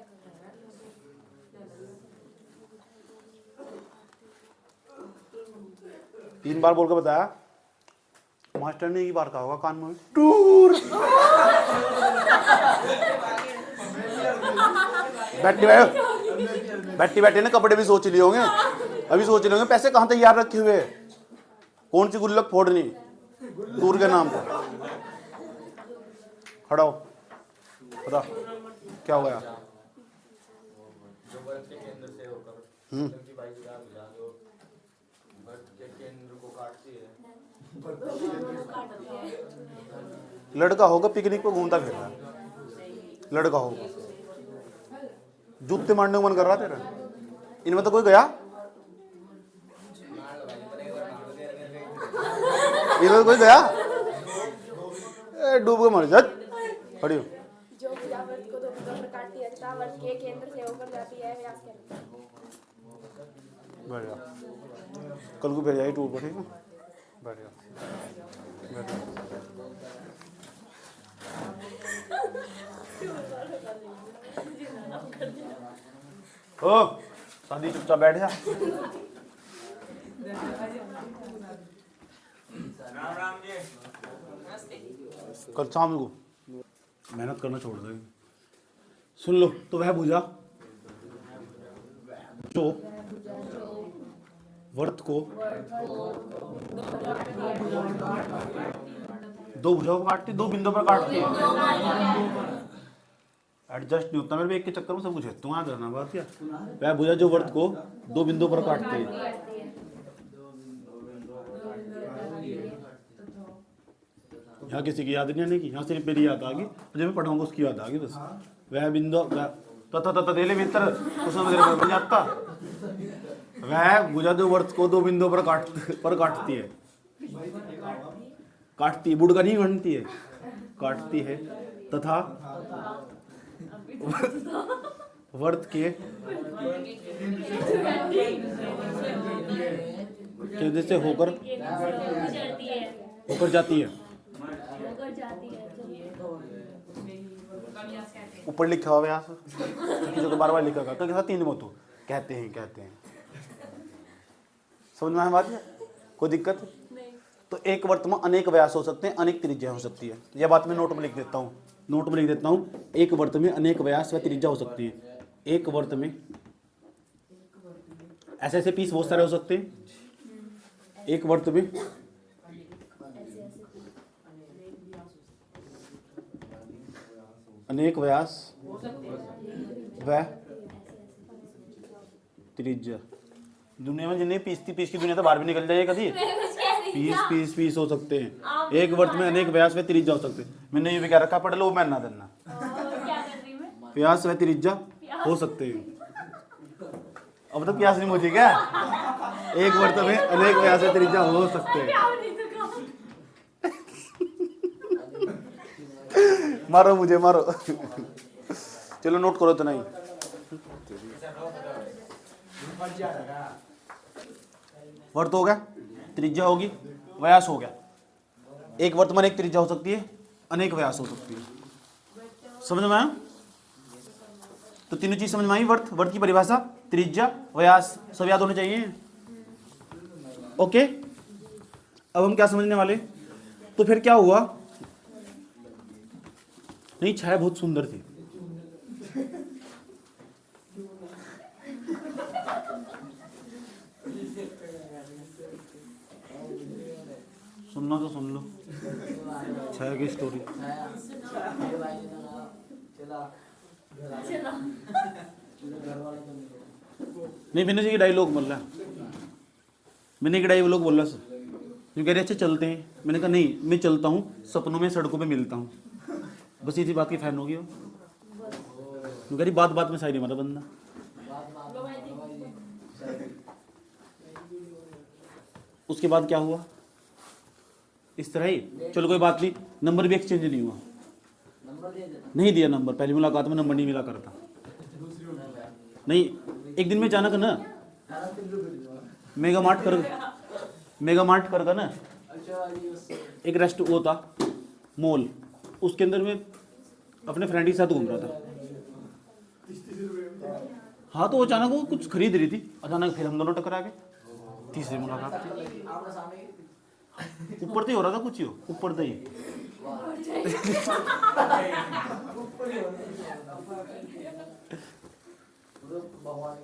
तीन बार बोल के बताया, मास्टर ने एक बार कहा होगा कान में टूर। बैठे ना कपड़े भी सोच लिए होंगे, अभी सोच रहे होंगे पैसे कहाँ तैयार रखे हुए, कौन सी गुल्लक फोड़नी टूर के नाम पर। खड़ा हो, बता क्या हो गया? जो वर्त के केंद्र से होकर की भाई जो वर्त के केंद्र को काटती है। लड़का होगा पिकनिक पे घूमता फिर रहा है, लड़का होगा, जूते मारने को मन कर रहा तेरा, इनमें तो कोई गया? इनमें तो कोई गया? डूब के मर जा। खड़ी हो। जो भुजा वर्त को दो बिंदुओं पर काटती है तथा वर्त के केंद्र से होकर जाती है, व्यास कहलाती है। बढ़िया, कल को भेज जाएगी टूर पर, ठीक है? बढ़िया, ओ शादी चुपचाप बैठ जा। राम राम जी। कल शाम को मेहनत करना छोड़ देंगे। सुन लो, तो वह भुजा जो वर्त को दो भुजाओं को काटती, दो बिंदुओं पर काटती है। एडजस्ट नहीं होता मेरे भी, एक के चक्कर में सब कुछ है। तुम्हारा करना बात क्या? वह भुजा जो वर्त को दो बिंदुओं पर काटती है। यहाँ किसी की याद नहीं आने की, यहाँ सिर्फ मेरी याद आ गई, जब मैं पढ़ाऊंगा उसकी याद आ गई बस। वह बिंदु तथा देले भीतर उसमें मेरे बन जाता। वह भुजा जो वर्त को दो बिंदुओं पर काटती है, बुड़का नहीं बनती है, काटती है तथा वर्त के केंद्र से होकर जाती है। ऊपर लिखा हुआ व्यास, किसी को बार-बार लिखा होगा, क्योंकि 3 में तो कहते हैं। समझ में आया बात है? कोई दिक्कत? तो एक वर्त में अनेक व्यास हो सकते हैं, अनेक त्रिज्या हो सकती है। यह बात मैं नोट में लिख देता हूँ। एक वर्त में अनेक व्यास व त्रिज्या हो सकती है। एक वर्त में ऐसे पीस बहुत सारे हो सकते हैं। एक वर्त में अनेक व्यास व त्रिज्या। दुनिया में जितनी पीस की दुनिया तो बाहर भी निकल जाए कभी। पीस हो सकते हैं। एक वर्त में अनेक व्यास व त्रिज्या हो सकते हैं। मैंने ये भी क्या रखा, पढ़ लो, मैं ना देना। व्यास व त्रिज्या हो सकते हैं। अब तो प्यास नहीं मुझे क्या? एक वर्त में अनेक व्यास व त्रिज्या हो सकते हैं। मारो मुझे, मारो। चलो नोट करो तो नहीं। वर्त हो गया, त्रिज्या होगी, व्यास हो गया। एक वर्त में एक त्रिज्या हो सकती है, अनेक व्यास हो सकती है। समझ में आया? तो तीनों चीज समझ में आई। वर्त की परिभाषा, त्रिज्या, व्यास, सब याद होने चाहिए। ओके, अब हम क्या समझने वाले? तो फिर क्या हुआ? नहीं, छाया बहुत सुंदर थी। सुनना तो सुन लो छाया की स्टोरी। मेरे भाई ने कहा चला घर वाले तो नहीं नहीं मैंने ये डायलॉग बोल रहा मैंने एक डायलॉग बोल रहा सर जो कह रहे अच्छे चलते हैं। मैंने कहा नहीं मैं चलता हूँ सपनों में सड़कों पे मिलता हूँ बस ये थी बाकी फैन होगी वो। वो कह रही बात बात में शायरी मारा बंदा। उसके बाद क्या हुआ इस तरह ही चलो कोई बात नहीं नंबर भी एक्सचेंज नहीं हुआ। नंबर दे देना नहीं दिया नंबर पहली मुलाकात में नंबर नहीं मिला करता नहीं। एक दिन में अचानक ना मेगा मार्ट कर ना एक रेस्ट वो था मॉल उसके अंदर में अपने फ्रेंड के साथ घूम रहा था। हाँ तो अचानक वो कुछ खरीद रही थी अचानक फिर हम दोनों टकरा गए। तीसरी मुलाकात थी आपने सामने ऊपर तो ही हो रहा था कुछ ही ऊपर तो ही भगवान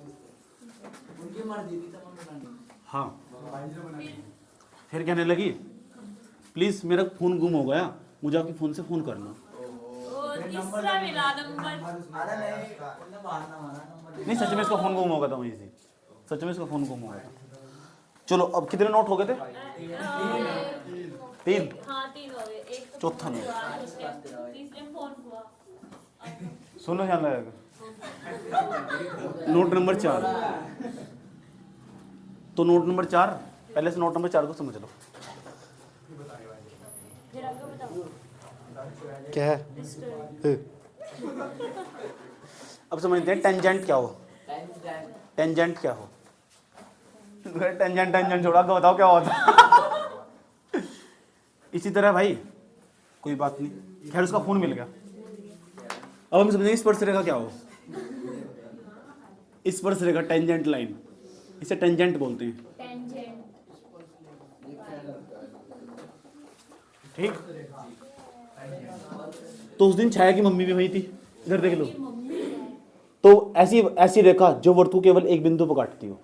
उनकी मर्जी थी तब हम हाँ फिर कहने लगी प्लीज मेरा फोन गुम हो गया मुझे आपके फोन से फोन करना। तीसरा मिला नंबर। अरे नहीं उन्होंने मारना मारा नंबर नहीं सच में इसका फोन गुम हो गया था वहीं से सच में इसका फोन गुम हो गया था। चलो अब कितने नोट हो गए थे 3 हाँ 3 हो गए एक तो चौथा नोट तीसरे में फोन हुआ। सुनो ध्यान लगेगा नोट नंबर 4 तो नोट नंबर 4 पहले से नोट नंबर 4 को समझ लो जरा को बताओ क्या है। अब समझते हैं टेंजेंट क्या हो। टेंजेंट क्या हो टेंजेंट छोड़ा के बताओ क्या होता। इसी तरह भाई कोई बात नहीं खैर उसका फोन मिल गया। अब हम समझेंगे स्पर्श रेखा क्या हो। स्पर्श रेखा टेंजेंट लाइन इसे टेंजेंट बोलते हैं टेंजेंट। ठीक। तो उस दिन छाया की मम्मी भी वही थी इधर देख लो। तो ऐसी रेखा जो वर्तु को केवल एक बिंदु पर काटती हो।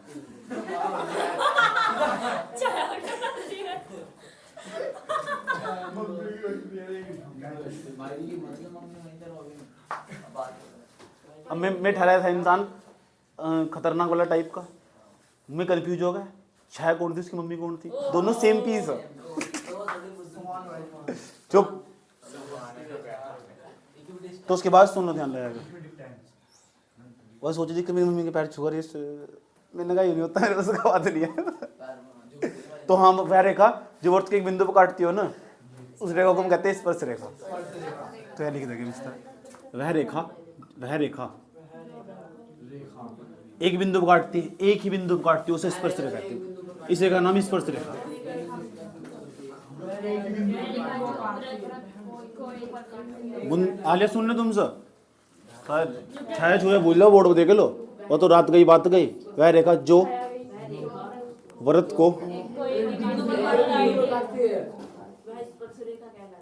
अब मैं ठहराया था इंसान खतरनाक वाला टाइप का मैं कंफ्यूज हो गया छाया कौन थी उसकी मम्मी कौन थी दोनों सेम पीस है। चुप। तो उसके बाद सुनो ध्यान लगेगा वह सोची थी कि मेरी मम्मी के पैर छुआ रही मैंने कहा ये नहीं होता है उसका बात नहीं है। तो हाँ वह रेखा जो वर्त के एक बिंदु पर काटती हो ना उस रेखा को हम कहते हैं स्पर्श रेखा। तो यह लिख देंगे इस तरह वह रेखा एक बिंदु पर काटती है एक ही बिंदु पर काटती है उसे स्पर्श रेखा कहते हैं। इस रेखा का नाम स्पर्श रेखा। आलिया सुन ले तुमसे छाया छुए बोल लो बोर्ड को देख लो वो तो रात गई बात गई। वह रेखा जो व्रत को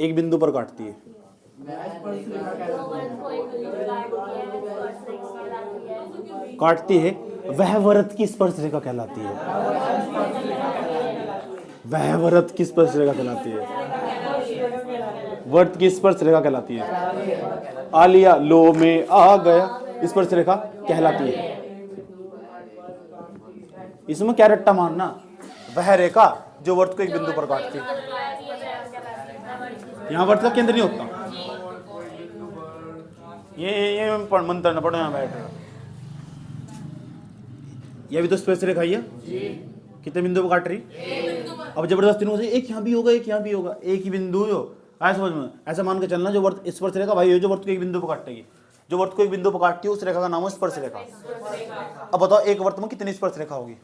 एक बिंदु पर काटती है वह व्रत की स्पर्श रेखा कहलाती है। वह व्रत की स्पर्श रेखा कहलाती है। व्रत की स्पर्श रेखा कहलाती है। आलिया लो में आ गया स्पर्श रेखा कहलाती है। इसमें क्या रट्टा मारना वह रेखा जो वर्त को एक बिंदु पर काटती है। यहाँ वर्त का केंद्र नहीं होता। ये मंत्र न पढ़ो यहाँ बैठ। यह भी तो स्पर्श रेखा है कितने बिंदु पर काट रही। अब जबरदस्ती नहीं एक यहाँ भी होगा एक यहाँ भी होगा एक ही बिंदु जो ऐसा समझ में ऐसा मान के चलना जो वर्त स्पर्श रेखा भाई जो वर्त को एक बिंदु पर काटेगी जो वर्त को एक बिंदु पर काटती है उस रेखा का नाम है स्पर्श रेखा। अब बताओ एक वर्त में कितनी स्पर्श रेखा होगी।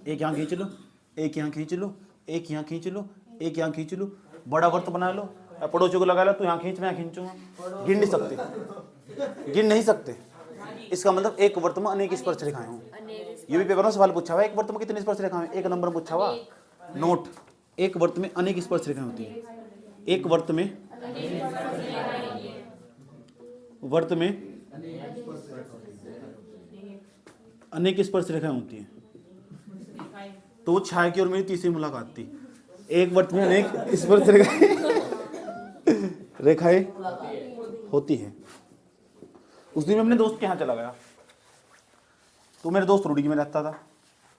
एक यहाँ खींच लो एक यहाँ खींच लो एक यहाँ खींच लो एक यहाँ खींच लो बड़ा वर्त बना लो पड़ोसियों को लगा लो तो यहाँ खींच मैं खींचूंगा गिन नहीं सकते। इसका मतलब एक वर्त में अनेक स्पर्श रेखाएं हों। ये भी पेपर में सवाल पूछा हुआ एक वर्त में कितनी स्पर्श रेखाएं एक नंबर पूछा हुआ नोट। एक वर्त में अनेक स्पर्श रेखाएं होती है। एक वर्त में अनेक स्पर्श रेखाएं होती हैं। तो वो छाया की और मेरी तीसरी मुलाकात थी। एक वर्त में अनेक स्पर्श रेखाएं होती है। उस दिन मैं अपने दोस्त के यहाँ चला गया, तो मेरे दोस्त रुड़की में रहता था।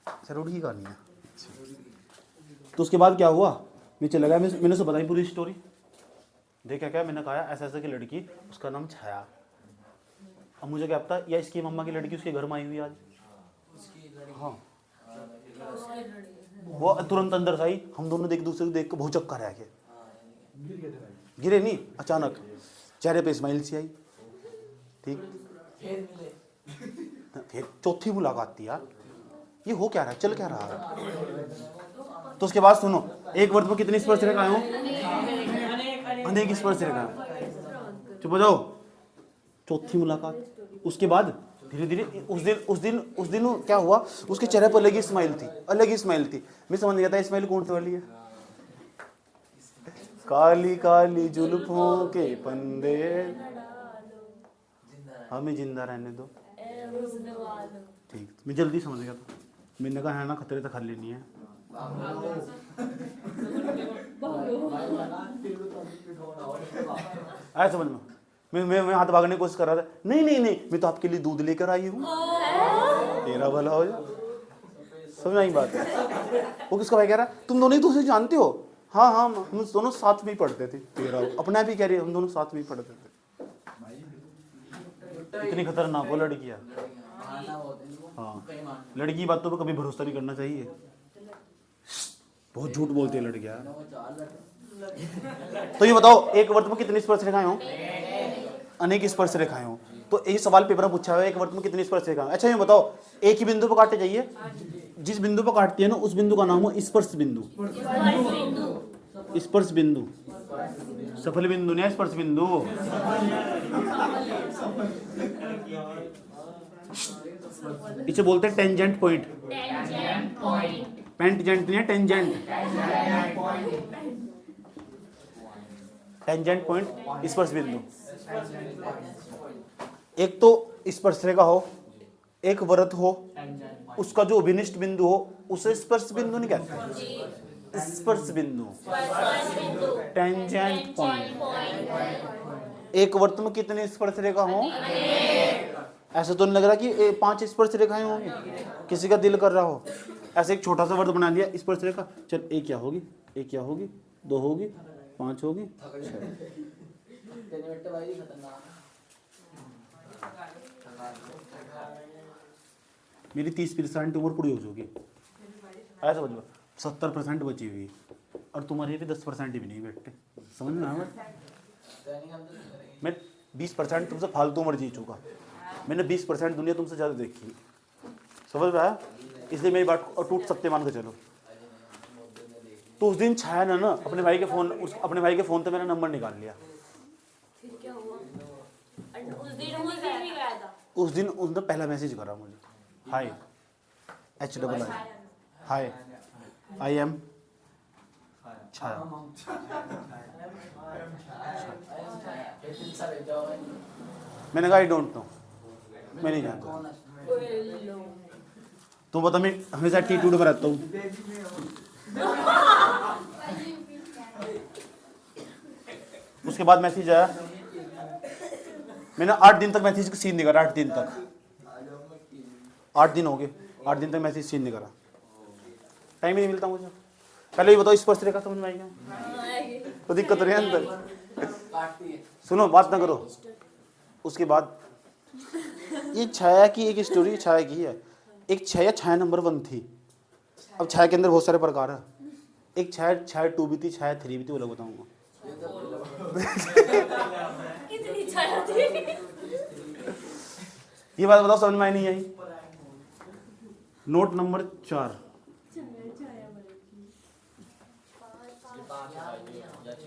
अच्छा, रुड़की की कहानी है। तो उसके बाद क्या हुआ, मैं चला गया, मैंने उसे बताई पूरी स्टोरी। देखा क्या, मैंने कहा ऐसा ऐसा की लड़की, उसका नाम छाया। अब मुझे क्या पता या इसकी मम्मा की लड़की उसके घर में आई हुई आज। हाँ, वो तुरंत अंदर से आई, हम दोनों एक दूसरे को देख के बहुत चक्कर रह गए। गिरे नहीं, अचानक चेहरे पे स्माइल सी आई। ठीक, फिर चौथी मुलाकात थी यार, ये हो क्या रहा है, चल क्या रहा है। तो उसके बाद सुनो, एक वर्ष में कितनी स्पर्श रेखाएं हो? अनेक स्पर्श रेखाएं। चुप हो जाओ। चौथी मुलाकात, उसके बाद धीरे धीरे उस दिन क्या हुआ, उसके चेहरे पर अलग ही स्माइल थी, अलग ही स्माइल थी। मैं समझ नहीं आता स्माइल कौन सी वाली है। काली काली जुल्फों के फंदे, हमें जिंदा रहने दो। ठीक, मैं जल्दी समझ गया था। मैंने कहा है ना, खतरे तक खा लेनी है। आया समझ में। मैं हाथ भागने की कोशिश कर रहा था, नहीं, मैं तो आपके लिए दूध लेकर आई हूँ। तेरा भला हो जाए, समझ आई बात है। वो किसका भाई कह रहा, तुम दोनों एक दूसरे जानते हो? हाँ, हम दोनों साथ में ही पढ़ते थे। तेरा अपना भी कह रही है, हम दोनों साथ में ही पढ़ते थे। इतनी खतरनाक हो लड़कियां। हाँ, लड़की की बातों पर कभी भरोसा नहीं करना चाहिए, बहुत झूठ बोलती है लड़कियां। तो ये बताओ, एक वर्त में कितनी स्पर्श रेखाएं हो? अनेक स्पर्श रेखाएं हो। तो यही सवाल पेपर में पूछा हुआ है, एक वर्त में कितनी स्पर्श रेखाएं। अच्छा ये बताओ, एक ही बिंदु पर काटे जाइए, जिस बिंदु पर काटती है ना, उस बिंदु का नाम हो स्पर्श बिंदु। स्पर्श बिंदु, सफल बिंदु नहीं, स्पर्श बिंदु। इसे बोलते हैं टेंजेंट पॉइंट। पेंटजेंट नहीं है, टेंजेंट। टेंजेंट पॉइंट, स्पर्श बिंदु। एक तो स्पर्श रेखा हो, एक वृत्त हो, उसका जो अभिनिष्ट बिंदु हो उसे स्पर्श बिंदु नहीं कहते, स्पर्श बिंदु, टेंजेंट पॉइंट। एक वृत्त में कितनी स्पर्श रेखा हो? ऐसा तो नहीं लग रहा कि 5 स्पर्श रेखाएं होंगी, किसी का दिल कर रहा हो। ऐसे एक छोटा सा वृत्त बना लिया, स्पर्श रेखा, चल एक क्या होगी, एक क्या होगी, 2 होगी, 5 होगी, 6। मेरी 30% उम्र पूरी हो चुकी, ऐसा समझ लो। 70% बची हुई, और तुम्हारे भी 10% भी नहीं बैठते। समझ में आया? मैं 20% तुमसे फालतू उम्र जी चुका, मैंने 20% दुनिया तुमसे ज़्यादा देखी। समझ में आया? इसलिए मेरी बात टूट सकते मान के चलो। तो उस दिन छाया ने ना अपने भाई के फ़ोन से मेरा नंबर निकाल लिया। फिर क्या हुआ? उस दिन उसने पहला मैसेज करा मुझे, हाय HII, हाय आई एम छाया। मैंने कहा आई डोंट नो, मैं नहीं जानता। तुम बता, मैं हमेशा एटीट्यूड में रहता हूँ। उसके बाद मैसेज आया, मैंने 8 दिन तक मैसेज का सीन नहीं करा। 8 दिन तक, 8 दिन हो गए, 8 दिन तक मैसेज सीन नहीं करा। टाइम ही नहीं मिलता मुझे। पहले ही बताओ, स्पर्श रेखा समझ में आई क्या? तो दिक्कत रही अंदर। सुनो, बात ना करो। उसके बाद ये छाया की एक स्टोरी छाया की है। एक छाया नंबर 1 थी। अब छाया के अंदर बहुत सारे प्रकार है। एक छाया 2 भी थी, छाया 3 भी थी, वो लोग बताऊंगा। कितनी छाया थी? ये बात बताओ, समझ में आई नहीं आई? Note number 4।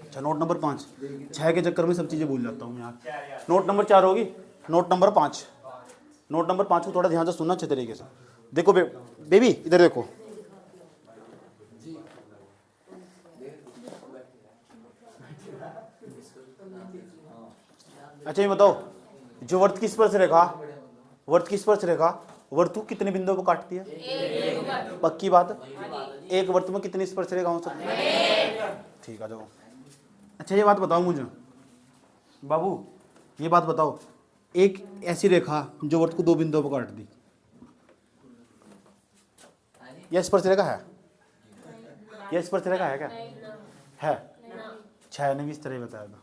अच्छा, नोट नंबर 5। छाया के चक्कर में सब चीजें भूल जाता हूँ मैं यार। नोट नंबर 4 होगी, नोट नंबर 5। नोट नंबर 5 को थोड़ा ध्यान से सुनना अच्छे तरीके से। देखो बेबी, इधर देखो। अच्छा ये बताओ, जो वर्त की स्पर्श रेखा वर्तु कितने बिंदुओं को काटती है? पक्की बात? एक वर्तु में कितनी स्पर्श रेखा हो सकती है? ठीक है, जाओ। अच्छा ये बात बताओ मुझे बाबू, ये बात बताओ, एक ऐसी रेखा जो वर्तु को 2 बिंदुओं पर काट दी, यह स्पर्श रेखा है? यह स्पर्श रेखा है क्या? है? छाया ने भी इस तरह बताया था,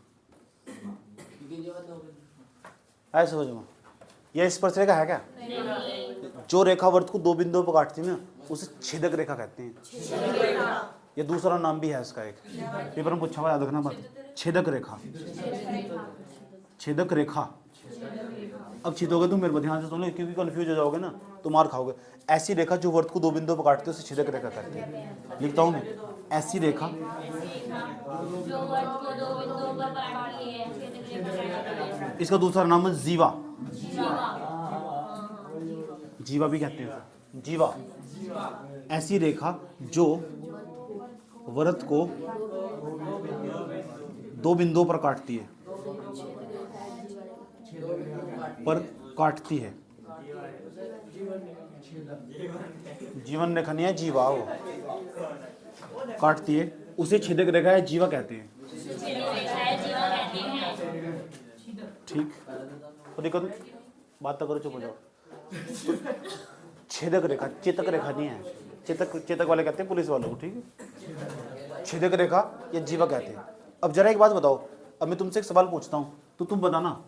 ऐसे हो जाओ। यह स्पर्श रेखा है क्या? जो रेखा वर्तु को 2 बिंदुओं पर काटती है ना, उसे छेदक रेखा कहते हैं। ये दूसरा नाम भी है इसका, एक पेपर में पूछा हुआ, याद रखना बात। छेदक रेखा, छेदक रेखा। अब छेदोगे तुम मेरे को ध्यान से सुनो, क्योंकि कंफ्यूज हो जाओगे ना तो मार खाओगे। ऐसी रेखा जो वर्तु को 2 बिंदुओं पर काटती है उसे छेदक रेखा कहते हैं। लिखता हूँ मैं, ऐसी रेखा जो वर्त को 2 बिंदुओं पर काटती है, छेदक रेखा कहते हैं। इसका दूसरा नाम है जीवा। जीवा भी कहते हैं उसे, जीवा। ऐसी रेखा जो वृत्त को 2 बिंदुओं पर काटती है, पर काटती है। जीवन रेखा नहीं है, जीवा वो काटती है, उसे छेदक रेखा है जीवा कहते हैं। ठीक, तो देखो बात तो करो, चुप हो जाओ। छेदक रेखा चेतक रेखा नहीं है, चेतक वाले कहते हैं पुलिस वालों को, ठीक है। छेदक रेखा या जीवा कहते हैं। अब जरा एक बात बताओ, अब मैं तुमसे एक सवाल पूछता हूँ तो तुम बताना,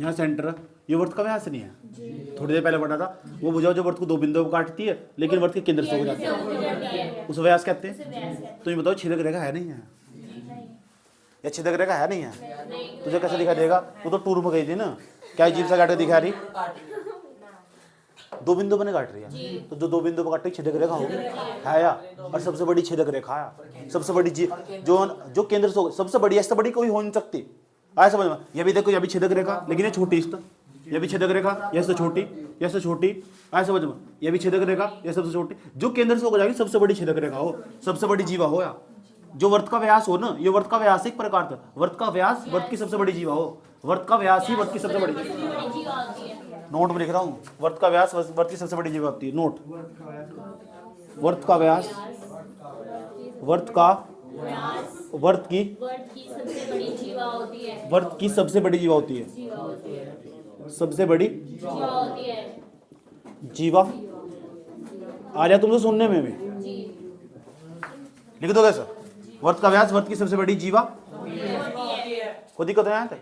यहाँ सेंटर ये वर्त का व्यास नहीं है, थोड़ी देर पहले पढ़ा था, वो बुझाओ जो वर्त को 2 बिंदुओं को काटती है लेकिन वर्त के केंद्र से हो जाती है, उसे व्यास कहते हैं। तो ये बताओ छेदक रेखा है नहीं है? या छेदक रेखा है नहीं है? तुझे कैसे दिखा देगा? तू तो टूर में गई थी ना, क्या जीप से काट के दिखा रही? 2 बिंदु पर काट रही है, तो जो 2 बिंदु पर काट रही छेदक रेखा होगी, है या? और सबसे बड़ी छेदक रेखा है, सबसे बड़ी जो केंद्र से, सबसे बड़ी, ऐसे बड़ी कोई हो नहीं सकती। आया समझ में? ये भी देखो, ये भी छेदक रेखा लेकिन ये छोटी, इसका ये भी छेदक रेखा, ये से छोटी, ये से छोटी। आया समझ में? ये भी छेदक रेखा, ये सबसे छोटी, जो केंद्र से हो जाएगी सबसे बड़ी छेदक रेखा हो, सबसे बड़ी जीवा हो, या जो वर्त का व्यास हो ना, ये वर्त का व्यास एक प्रकार का, वर्त का व्यास वर्त की सबसे बड़ी जीवा हो, वर्त का व्यास ही वर्त की सबसे बड़ी, नोट में लिख रहा हूँ, वर्त का व्यास वर्त की सबसे बड़ी जीवा होती है। नोट, वर्त का व्यास वर्त की सबसे बड़ी जीवा होती है, वर्त की सबसे बड़ी जीवा होती है, सबसे बड़ी जीवा। आ रहा तुमसे सुनने में भी? लिख दो कैसे? वर्त का व्यास वर्त की सबसे बड़ी जीवा, कोई दिक्कत है यहाँ तक?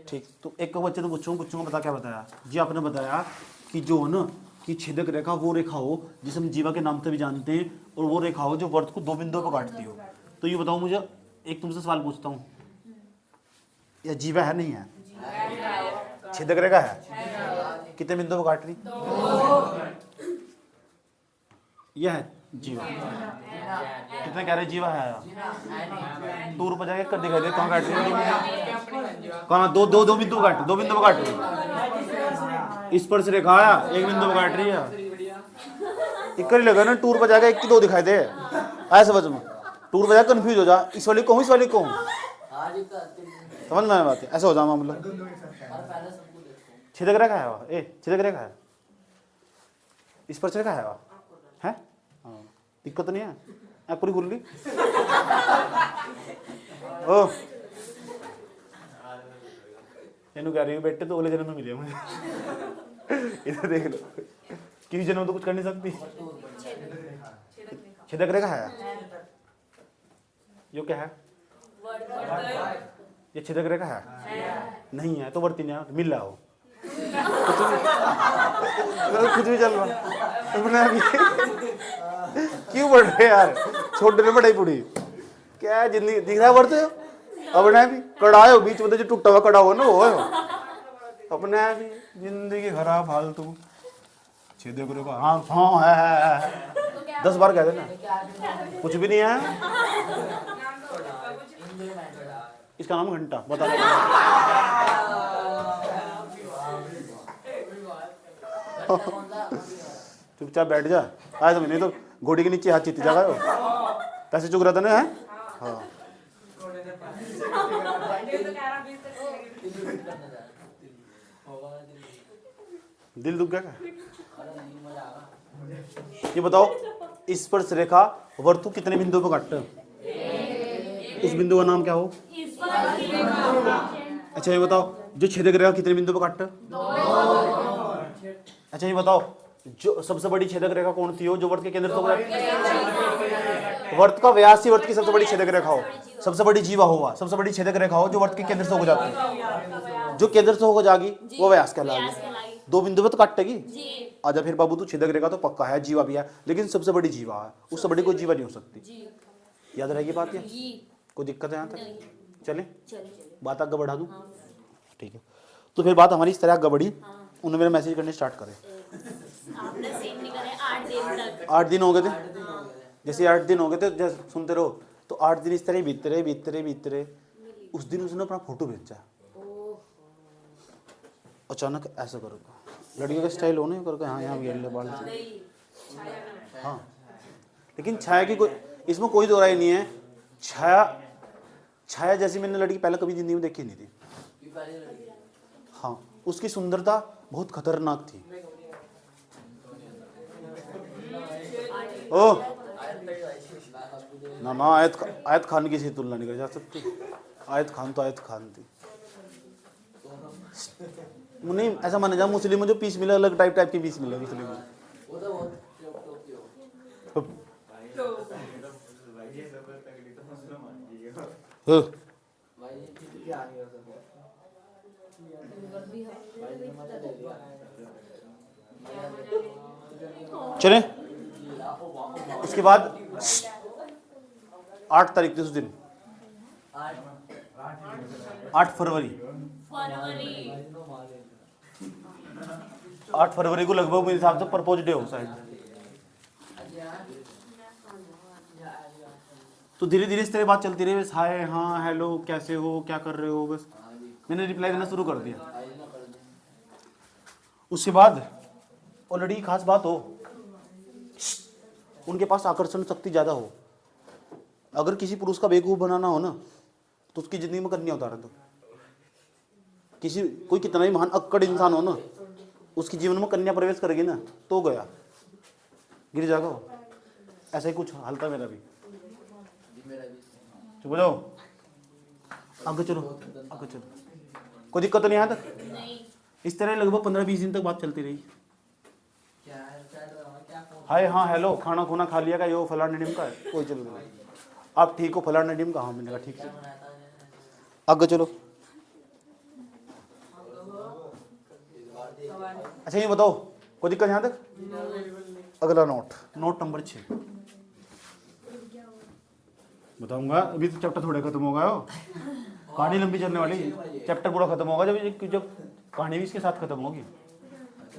ठीक, तो एक बच्चे तो पूछूंगा बता, क्या बताया जी? आपने बताया कि जो है ना कि छेदक रेखा वो रेखा हो जिसे हम जीवा के नाम से भी जानते हैं, और वो रेखा हो जो वर्त को 2 बिंदुओं पर काटती हो। तो ये बताओ मुझे, एक तुमसे सवाल पूछता हूँ, या जीवा है नहीं है? छेदक रेखा है, कितने बिंदुओं पर काट रही? यह है जीवा। कितने कह रहे जीवा है? टूर पर जाके कर दिखाई दे कहाँ काट रही है? कहाँ? दो बिंदु काट, 2 बिंदु काट रही है। इस पर से रेखा आया, 1 बिंदु काट रही है। एक ही लगा ना, टूर पर जाके 1 की 2 दिखाई दे, ऐसे समझ में? टूर पर जाकर कंफ्यूज हो जा, इस वाले को इस वाले को समझ में बात है, ऐसा हो जा मामला। छेदक रेखा है वह, छेदक रेखा है, इस पर से रेखा है वह, है? हाँ, दिक्कत नहीं है, पूरी खुल ली। ओ तेनू कह रही हूँ बेटे, तो अगले जन्म में मिले मुझे। इधर देख लो, किसी जन्म तो कुछ कर नहीं सकती। छेदक रेखा है, यो क्या है? ये छेदक रेखा है? नहीं है तो वर्ती नहीं है, मिल रहा हो कुछ भी चल रहा। क्यों बढ़ रहे यार, छोटे ने बड़े बुढ़ी, क्या जिंदगी दिख रहा है वर्त? अपने भी कड़ा हो बीच में, जो टूटा हुआ कड़ा हो ना वो अपने भी जिंदगी खराब फालतू। छेदक रेखा, हाँ हाँ है 10 बार कह देना, कुछ भी नहीं है। इसका नाम घंटा, बता चुपचाप बैठ जा। आज नहीं तो घोड़ी के नीचे हाथ चीती जाएगा, कैसे चुक रहा था ना? हाँ दिल दुख गया क्या? ये बताओ स्पर्श रेखा वर्तु कितने बिंदु पर काटते हैं? उस बिंदु का नाम क्या हो? अच्छा ये बताओ जो छेदक रेखा कितने बिंदु पर काटते हैं? अच्छा ये बताओ जो सबसे बड़ी छेदक रेखा कौन सी हो जो वर्त के केंद्र से होकर वर्त का व्यास ही वर्त की सबसे बड़ी छेदक रेखा हो, सबसे बड़ी जीवा होगा, सबसे बड़ी छेदक रेखा हो जो वर्त के केंद्र से हो जाती है, जो केंद्र से होकर जाएगी वो व्यास कहलाएगी। दो बिंदु पे तो काटेगी। आजा फिर बाबू तू छेदक रेखा तो पक्का है, जीवा भी है, लेकिन सबसे बड़ी जीवा है, उससे बड़ी कोई जीवा नहीं हो सकती। याद रहेगी बात? ये कोई दिक्कत है यहाँ तक? चले बात आगे बढ़ा दूं? ठीक है, तो फिर बात हमारी इस तरह आगे बढ़ी। उन्होंने मेरा मैसेज करने स्टार्ट करे, आपने सेम नहीं करे 8 दिन तक। 8 दिन हो गए थे, जैसे 8 दिन हो गए थे जैसे सुनते रहो, तो 8 दिन इस तरह बीतरे। उस दिन उसने अपना फोटो भेजा, अचानक ऐसा करो, लड़की का स्टाइल हो ना करके, हाँ यहाँ घेर ले बाल से, हाँ। लेकिन छाया की कोई इसमें कोई दो राय नहीं है। छाया जैसी मैंने लड़की पहले कभी जिंदगी में देखी नहीं थी। हाँ, उसकी सुंदरता बहुत खतरनाक थी। ओ ना आयत खान की से तुलना नहीं कर जा सकती। आयत खान तो आयत खान थी। नहीं ऐसा माना जा, मुस्लिम में जो पीस मिला अलग टाइप के पीस मिले मुस्लिम में। चले उसके बाद 8 तारीख थी उस दिन, 8 फरवरी 8 फरवरी को लगभग मेरे हिसाब से प्रपोज डे हो शायद। तो धीरे धीरे इस तरह बात चलती रही, बस हाय हाँ हेलो कैसे हो क्या कर रहे हो, बस मैंने रिप्लाई देना शुरू कर दिया। उसके बाद और लड़की की खास बात हो, उनके पास आकर्षण शक्ति ज्यादा हो। अगर किसी पुरुष का बेवकूफ बनाना हो ना तो उसकी जिंदगी में कन्या उतार दो। कोई कितना ही महान अक्कड़ इंसान हो ना, उसकी जीवन में कन्या प्रवेश करेगी ना तो गया, गिर जाएगा वो। ऐसा ही कुछ हाल था मेरा भी। चुप हो जाओ, आगे चलो। कोई दिक्कत तो नहीं आया तक? इस तरह लगभग 15-20 दिन तक बात चलती रही। हाय हाँ हेलो खाना खुना खा लिया का, यो फलाना डिम का है, कोई चलो नहीं। आप ठीक हो फलाना डिम का? हाँ मैंने कहा ठीक है। आगे चलो। अच्छा ये बताओ कोई दिक्कत यहाँ तक? अगला नोट नंबर 6 बताऊंगा। अभी तो चैप्टर थोड़े खत्म हो गया हो, कहानी लंबी चलने वाली। चैप्टर पूरा खत्म होगा जब कहानी भी इसके साथ खत्म होगी,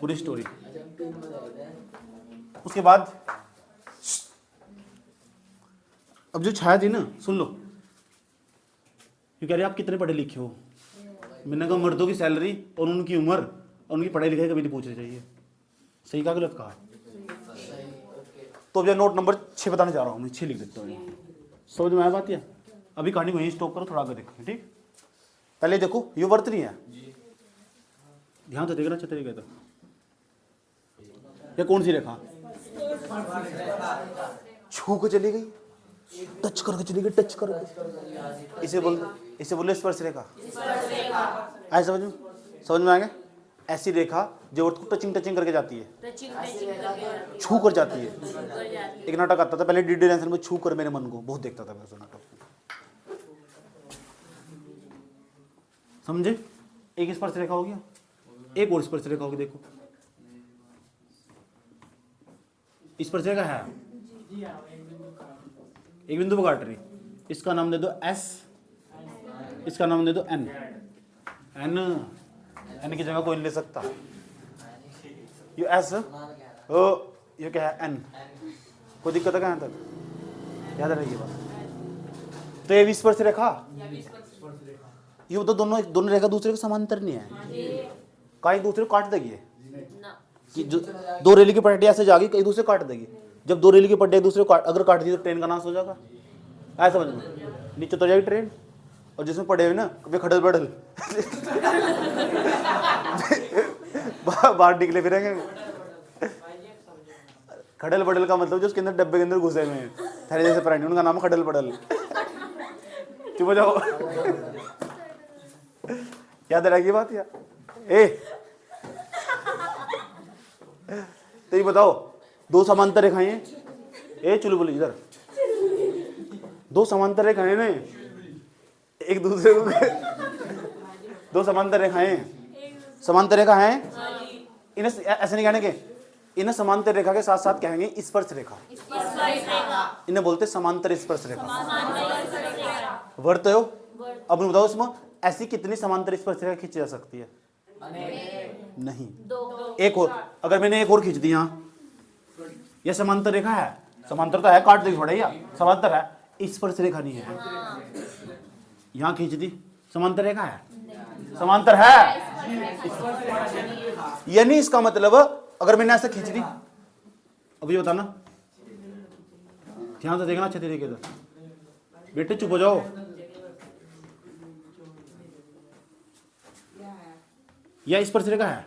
पूरी स्टोरी। उसके बाद अब जो छाया थी ना, सुन लो, ये कह रहे आप कितने पढ़े लिखे हो। मैंने कहा मर्दों की सैलरी और उनकी उम्र और उनकी पढ़ाई लिखाई कभी नहीं पूछनी चाहिए। सही कहा गलत कहा? तो अब नोट नंबर 6 बताने जा रहा हूँ मैं, 6 लिख देता हूँ। समझ में आया बात? है अभी कहानी को यहीं स्टॉप करो, थोड़ा आगे देखो। ठीक, पहले देखो ये वर्त नहीं है, ध्यान तो देखना अच्छा तरीके से। ये कौन सी रेखा? छू के चली गई, टच करके चली गई, टच करके। इसे बोले स्पर्श रेखा। ऐसा समझ में आ गया? ऐसी रेखा जो वर्त को टचिंग करके जाती है, छू कर जाती है। एक नाटक आता था पहले डीडी डांसर में, छू कर मेरे मन को, बहुत देखता था मैं उस नाटक। समझे? एक स्पर्श रेखा हो गया, एक और स्पर्श रेखा होगी। देखो स्पर्श रेखा है, एक बिंदु पर काट रही, इसका नाम दे दो S, इसका नाम दे दो N। N की जगह कोई नहीं ले सकता। ये S ये क्या है N। कोई दिक्कत है कहाँ तक? याद रखिए बात। तो ये स्पर्श रेखा, ये तो दोनों रेखा दूसरे के समांतर नहीं है, कहीं दूसरे को काट देगी। कि जो दो रेली की पटड़ी ऐसे जाएगी, कहीं दूसरे काट देगी। जब दो रेली की पटड़ी दूसरे को अगर काट दी तो ट्रेन का नाश हो जाएगा। ऐसा समझ में, नीचे तो जाएगी ट्रेन, और जिसमें पड़े हुए ना वे खड़ल बड़ल बाहर निकले फिरेंगे। खडल बडल का मतलब जो उसके अंदर डब्बे के अंदर घुसे हुए हैं थैले जैसे प्राणी, उनका नाम है खडल बडल। चुप हो जाओ। याद रहेगी बात यार। तो ये बताओ, दो समांतर रेखाएं हैं, चुलबुल इधर, दो समांतर रेखाएं ने एक दूसरे को दो समांतर रेखाएं, समांतर रेखा है इन्हें ऐसे नहीं कहने के, इन्हें समांतर रेखा के साथ साथ कहेंगे स्पर्श रेखा। इन्हें बोलते समांतर स्पर्श रेखा। वर्त हो। अब बताओ इसमें ऐसी कितनी समांतर स्पर्श रेखा खींची जा सकती है? नहीं। एक और, अगर मैंने एक और खींच दी यहाँ, यह समांतर रेखा है, समांतर तो है, काट दे थोड़ा या समांतर है, स्पर्श रेखा नहीं है। यहाँ खींच दी, समांतर रेखा है, समांतर है, यानी इसका मतलब अगर मैंने ऐसे खींच दी, अभी बताना, ध्यान से देखना अच्छे तरीके से, बेटे चुप हो जाओ। यह स्पर्श रेखा है,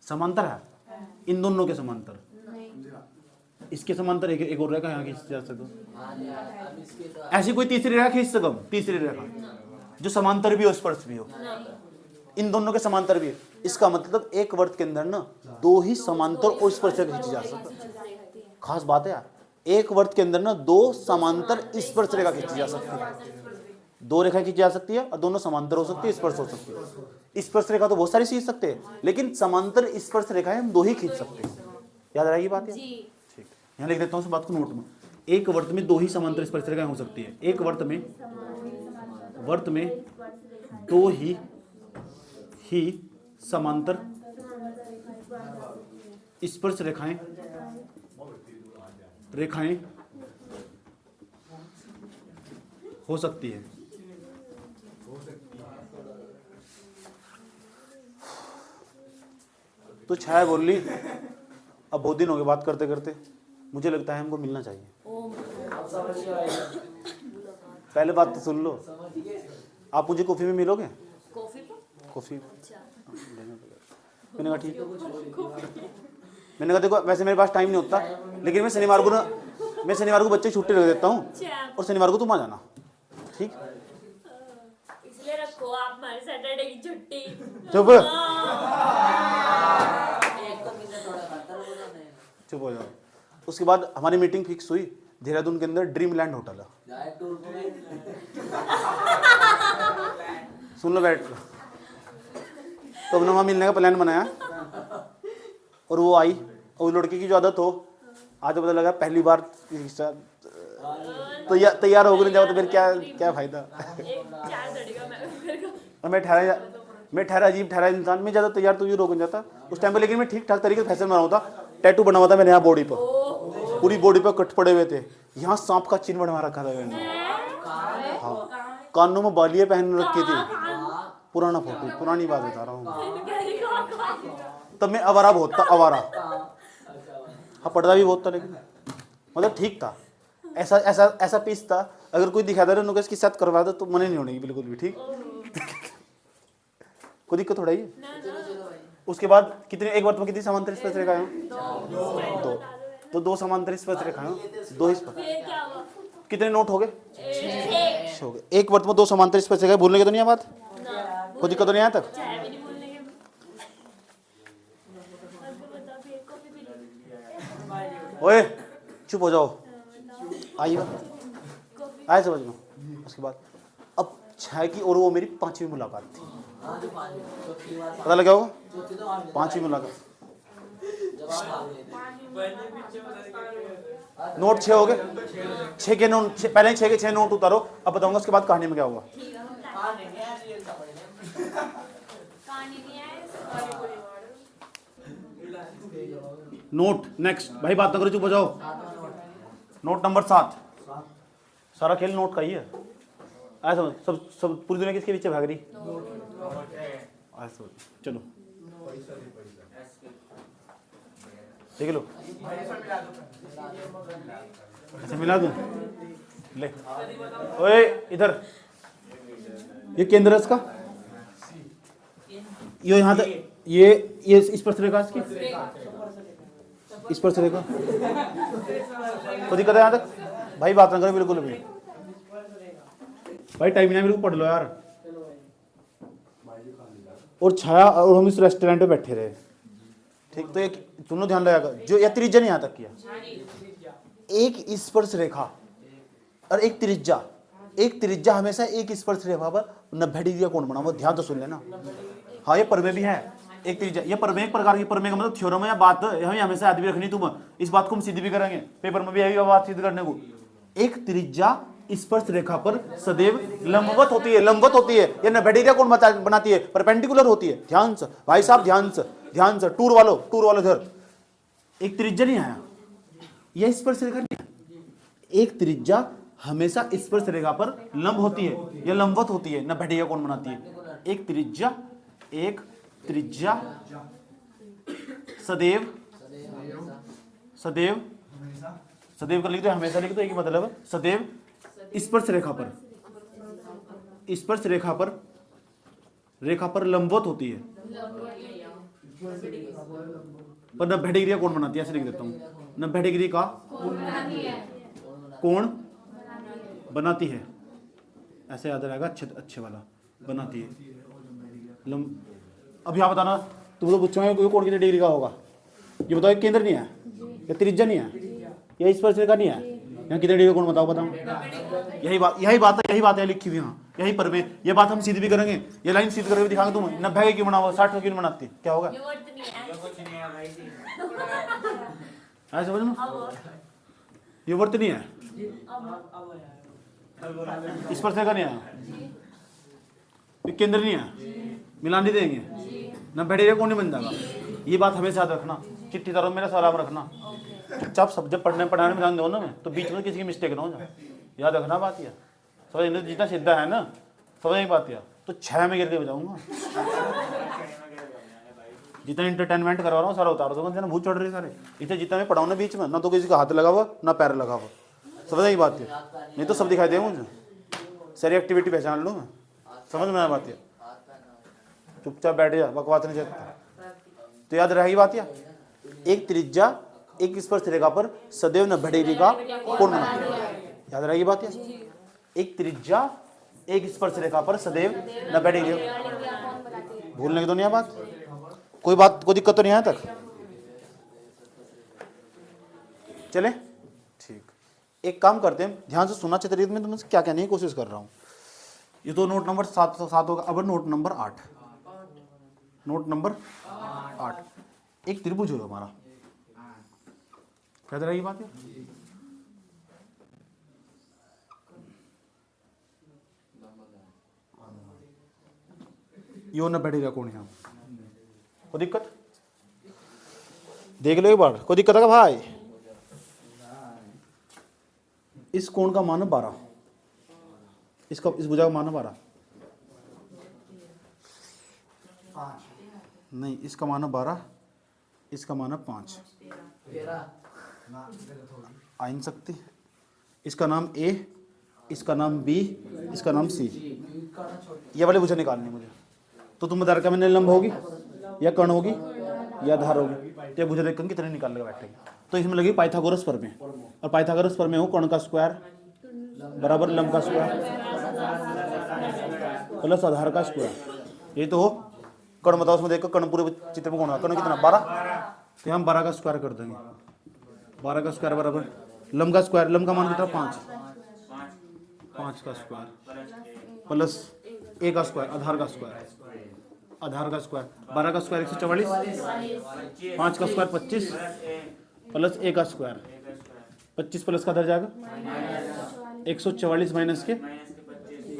समांतर है, इन दोनों के समांतर, इसके समांतर एक और रेखा यहाँ खींच जा सको। ऐसी कोई तीसरी रेखा खींच सको, तीसरी रेखा जो समांतर भी हो स्पर्श भी हो, इन दोनों के समांतर भी है। इसका मतलब एक वर्त के अंदर ना दो ही समांतर और स्पर्श रेखा खींची जा सकती है। खास बात है यार, एक वर्त के अंदर ना दो समांतर स्पर्श रेखा खींची जा सकती है। दो रेखा खींची जा सकती है और दोनों समांतर हो सकती है, स्पर्श हो सकती है। स्पर्श रेखा तो बहुत सारी खींच सकते हैं, लेकिन समांतर स्पर्श रेखाएं हम दो ही खींच सकते हैं। याद रहेगी बात है? ठीक, यहाँ लिख देता हूँ इस बात को नोट में। एक वर्त में दो ही समांतर स्पर्श रेखाएं हो सकती है। एक वर्त में दो ही समांतर स्पर्श रेखाएं हो सकती है। तो छाया बोल ली, अब बहुत दिन हो गए बात करते करते, मुझे लगता है हमको मिलना चाहिए। पहले बात तो सुन लो, आप मुझे कॉफी में मिलोगे? कॉफी मैंने कहा ठीक है। मैंने कहा देखो वैसे मेरे पास टाइम नहीं होता, लेकिन मैं शनिवार को बच्चे की छुट्टी रख देता हूँ और शनिवार को तुम आ जाना, ठीक? इसलिए रखो आप हमारे सैटरडे की छुट्टी। चुप चुप हो जाओ। उसके बाद हमारी मीटिंग फिक्स हुई देहरादून के अंदर ड्रीम लैंड होटल है। सुन लो बैठ, तो हमने वहाँ मिलने का प्लान बनाया और वो आई, और लड़की की जो आदत हो, आज पता लगा पहली बार तो तैयार हो गए जाओ तो फिर क्या फायदा। और मैं ठहरा अजीब ठहरा इंसान, मैं ज़्यादा तैयार तो ये रोक जाता उस टाइम पे, लेकिन मैं ठीक ठाक तरीके से फैशन बना हुआ था। टैटू बना हुआ था मैंने यहाँ बॉडी पर, पूरी बॉडी पर कट पड़े हुए थे, यहाँ सांप का चिन्ह बनवा रखा था मैंने। हाँ, कानों में बालियाँ पहन रखी थी। पुराना फोटो, पुरानी बात बता रहा हूँ। तब मैं आवारा बहुत था, आवारा। हाँ, पर्दा भी बहुत था, लेकिन मतलब ठीक था। ऐसा पीस था, अगर कोई दिखा दे रहा इसकी साथ करवा दो तो मने नहीं होने की बिल्कुल भी, ठीक? कोई दिक्कत थोड़ा ही। उसके बाद कितने, एक बार में कितनी समांतर स्पर्श रेखाएं हैं? दो। तो दो समांतर स्पर्श रेखाएं, दो ही स्पर्श। कितने नोट हो गए? 6 हो गए। एक वर्त में दो समांतर स्पर्श रेखाएं, भूलने की तो नहीं है बात? कोई दिक्कत तो नहीं यहाँ तक? ओए चुप हो जाओ, आइए आए समझ में। उसके बाद अब 6 की और वो मेरी 5वीं मुलाकात थी। पता लगा होगा 5वीं मुलाकात। नोट 6 हो गए, 6 के नोट, पहले 6 के 6 नोट उतारो। अब बताऊंगा उसके बाद कहानी में क्या हुआ। नोट नेक्स्ट, भाई बात ना करो, चुप हो जाओ। नोट नंबर 7, सारा खेल नोट का ही है। ऐसा सब पूरी दुनिया किसके पीछे भाग रही? ऐसा चलो देख लो, ऐसे मिला दूं, ले ओए इधर, ये केंद्र है इसका, ये यहाँ तक ये स्पर्श रेखा इसकी, स्पर्श रेखा। तो दिक्कत है यहाँ तक भाई, बात ना करें बिल्कुल भी भाई, टाइम नहीं है, मेरे को पढ़ लो यार। और छाया और हम इस रेस्टोरेंट में बैठे रहे, ठीक। तो एक तुमने ध्यान लगाएगा जो या त्रिज्या नहीं यहाँ तक किया, एक स्पर्श रेखा और एक त्रिज्या, एक त्रिज्या हमेशा एक स्पर्श रेखा पर 90 डिग्री का कोण बना। वो ध्यान तो सुन लेना। हाँ ये प्रमेय भी है, एक त्रिज्या, ये प्रमेय एक प्रकार की प्रमेय का मतलब थ्योरम है या बात हमें हमेशा याद भी रखनी। तुम इस बात को हम सिद्ध भी करेंगे, पेपर में भी आएगी बात सिद्ध करने को। एक त्रिज्या स्पर्श रेखा पर सदैव लंबवत होती है, लंबवत होती है। ये 90 डिग्री का कोण बनाती है, परपेंडिकुलर होती है। ध्यान से भाई साहब, ध्यान से, ध्यान से। टूर वालों इधर। एक त्रिज्या नहीं आया, यह स्पर्श रेखा नहीं है। एक त्रिज्या हमेशा स्पर्श रेखा पर लंब होती है या लंबवत होती है, 90 डिग्री का कोण बनाती है। एक त्रिज्या सदैव कर लिख दो, हमेशा लिख दो, एक ही मतलब है सदैव स्पर्श रेखा पर लंबवत होती है, पर 90 डिग्री का कोण बनाती है। ऐसे लिख देता हूं, 90 डिग्री का कोण बनाती है, ऐसे याद रहेगा। अच्छे वाला बनाती है। अब यहाँ बताना, तुम तो पूछोगे कोण कितने डिग्री का होगा, ये बताओ। केंद्र नहीं है, या त्रिज्या नहीं है, या स्पर्श रेखा नहीं है, यहाँ कितने डिग्री का कोण बताओ। यही बात है लिखी हुई। हाँ यही पर ये बात हम सिद्ध भी करेंगे, ये लाइन सिद्ध करके दिखाएंगे। तुम 90 क्यों बनाओ, 60 क्यों बनाती, क्या होगा? ऐसे समझ में, ये वर्त नहीं है, स्पर्श रेखा नहीं है, केंद्र नहीं है, मिलान नहीं देंगे, 90 डिग्री कोण नहीं बन जाएगा। ये बात हमेशा याद रखना, चिट्ठी तारो मेरा सलाम रखना। चुपचाप सब जब पढ़ाने में ध्यान दो ना, तो बीच में किसी की मिस्टेक ना हो जाए, याद रखना बात। यह समझ, जितना सीधा है ना समझ बात। यार तो 6 में गिर के बजाऊंगा, जितना इंटरटेनमेंट करवा रहा हूँ सारा उतार दूंगा, जितना भूत चढ़ रही है सारे। इतने जितना मैं पढ़ाऊँ ना बीच में, ना तो किसी का हाथ लगा हुआ ना पैर लगा हुआ, समझ नहीं बात है। नहीं तो सब दिखाई दे मुझे, सारी एक्टिविटी पहचान लूँ मैं, समझ में आया बात। है चुपचाप बैठ जा, बकवास नहीं चाहता। तो याद रहेगी बात। या एक त्रिज्या एक स्पर्श रेखा पर सदैव 90 डिग्री का कोण बनाती है, याद रहेगी बात। या एक त्रिज्या एक स्पर्श रेखा पर सदैव 90 डिग्री, भूलने की तो नहीं है बात। कोई दिक्कत तो नहीं है तक, चले ठीक। एक काम करते हैं, ध्यान से सुनना चाहिए, में तुमसे क्या कहने की कोशिश कर रहा हूँ। ये तो नोट नंबर 7 होगा। अब नोट नंबर 8, एक त्रिभुज हो हमारा, क्या रहेगी बात है। यो 90 डिग्री का कोण है, कोई दिक्कत देख लो एक बार, कोई दिक्कत है भाई। इस कोण का मान 12, इस भुजा का मान 12 नहीं, इसका मान 12, इसका मान 5, आ नहीं सकती। इसका नाम A, इसका नाम B, इसका नाम C। ये वाली भुजा निकालनी मुझे। तो तुम बता रहे मैंने लंब होगी या कर्ण होगी या धार होगी, तो ये भुजा देखकर कितने निकाल के बैठेगी। तो इसमें लगी पाइथागोरस प्रमेय, और पाइथागोरस प्रमेय हो कर्ण का स्क्वायर बराबर लंब का स्क्वायर प्लस आधार का स्क्वायर। ये तो हो कर्ण, बताओ उसमें देखो कर्ण पूरे चित्र में कौन है, कर्ण कितना 12, तो हम 12 का स्क्वायर कर देंगे। 12 का स्क्वायर बराबर लंब का स्क्वायर, लंब का मान कितना 5 का स्क्वायर प्लस A का स्क्वायर आधार का स्क्वायर, 12 का स्क्वायर 144, 5 का स्क्वायर 25 प्लस A का स्क्वायर 25 प्लस का दर जाएगा 144 माइनस के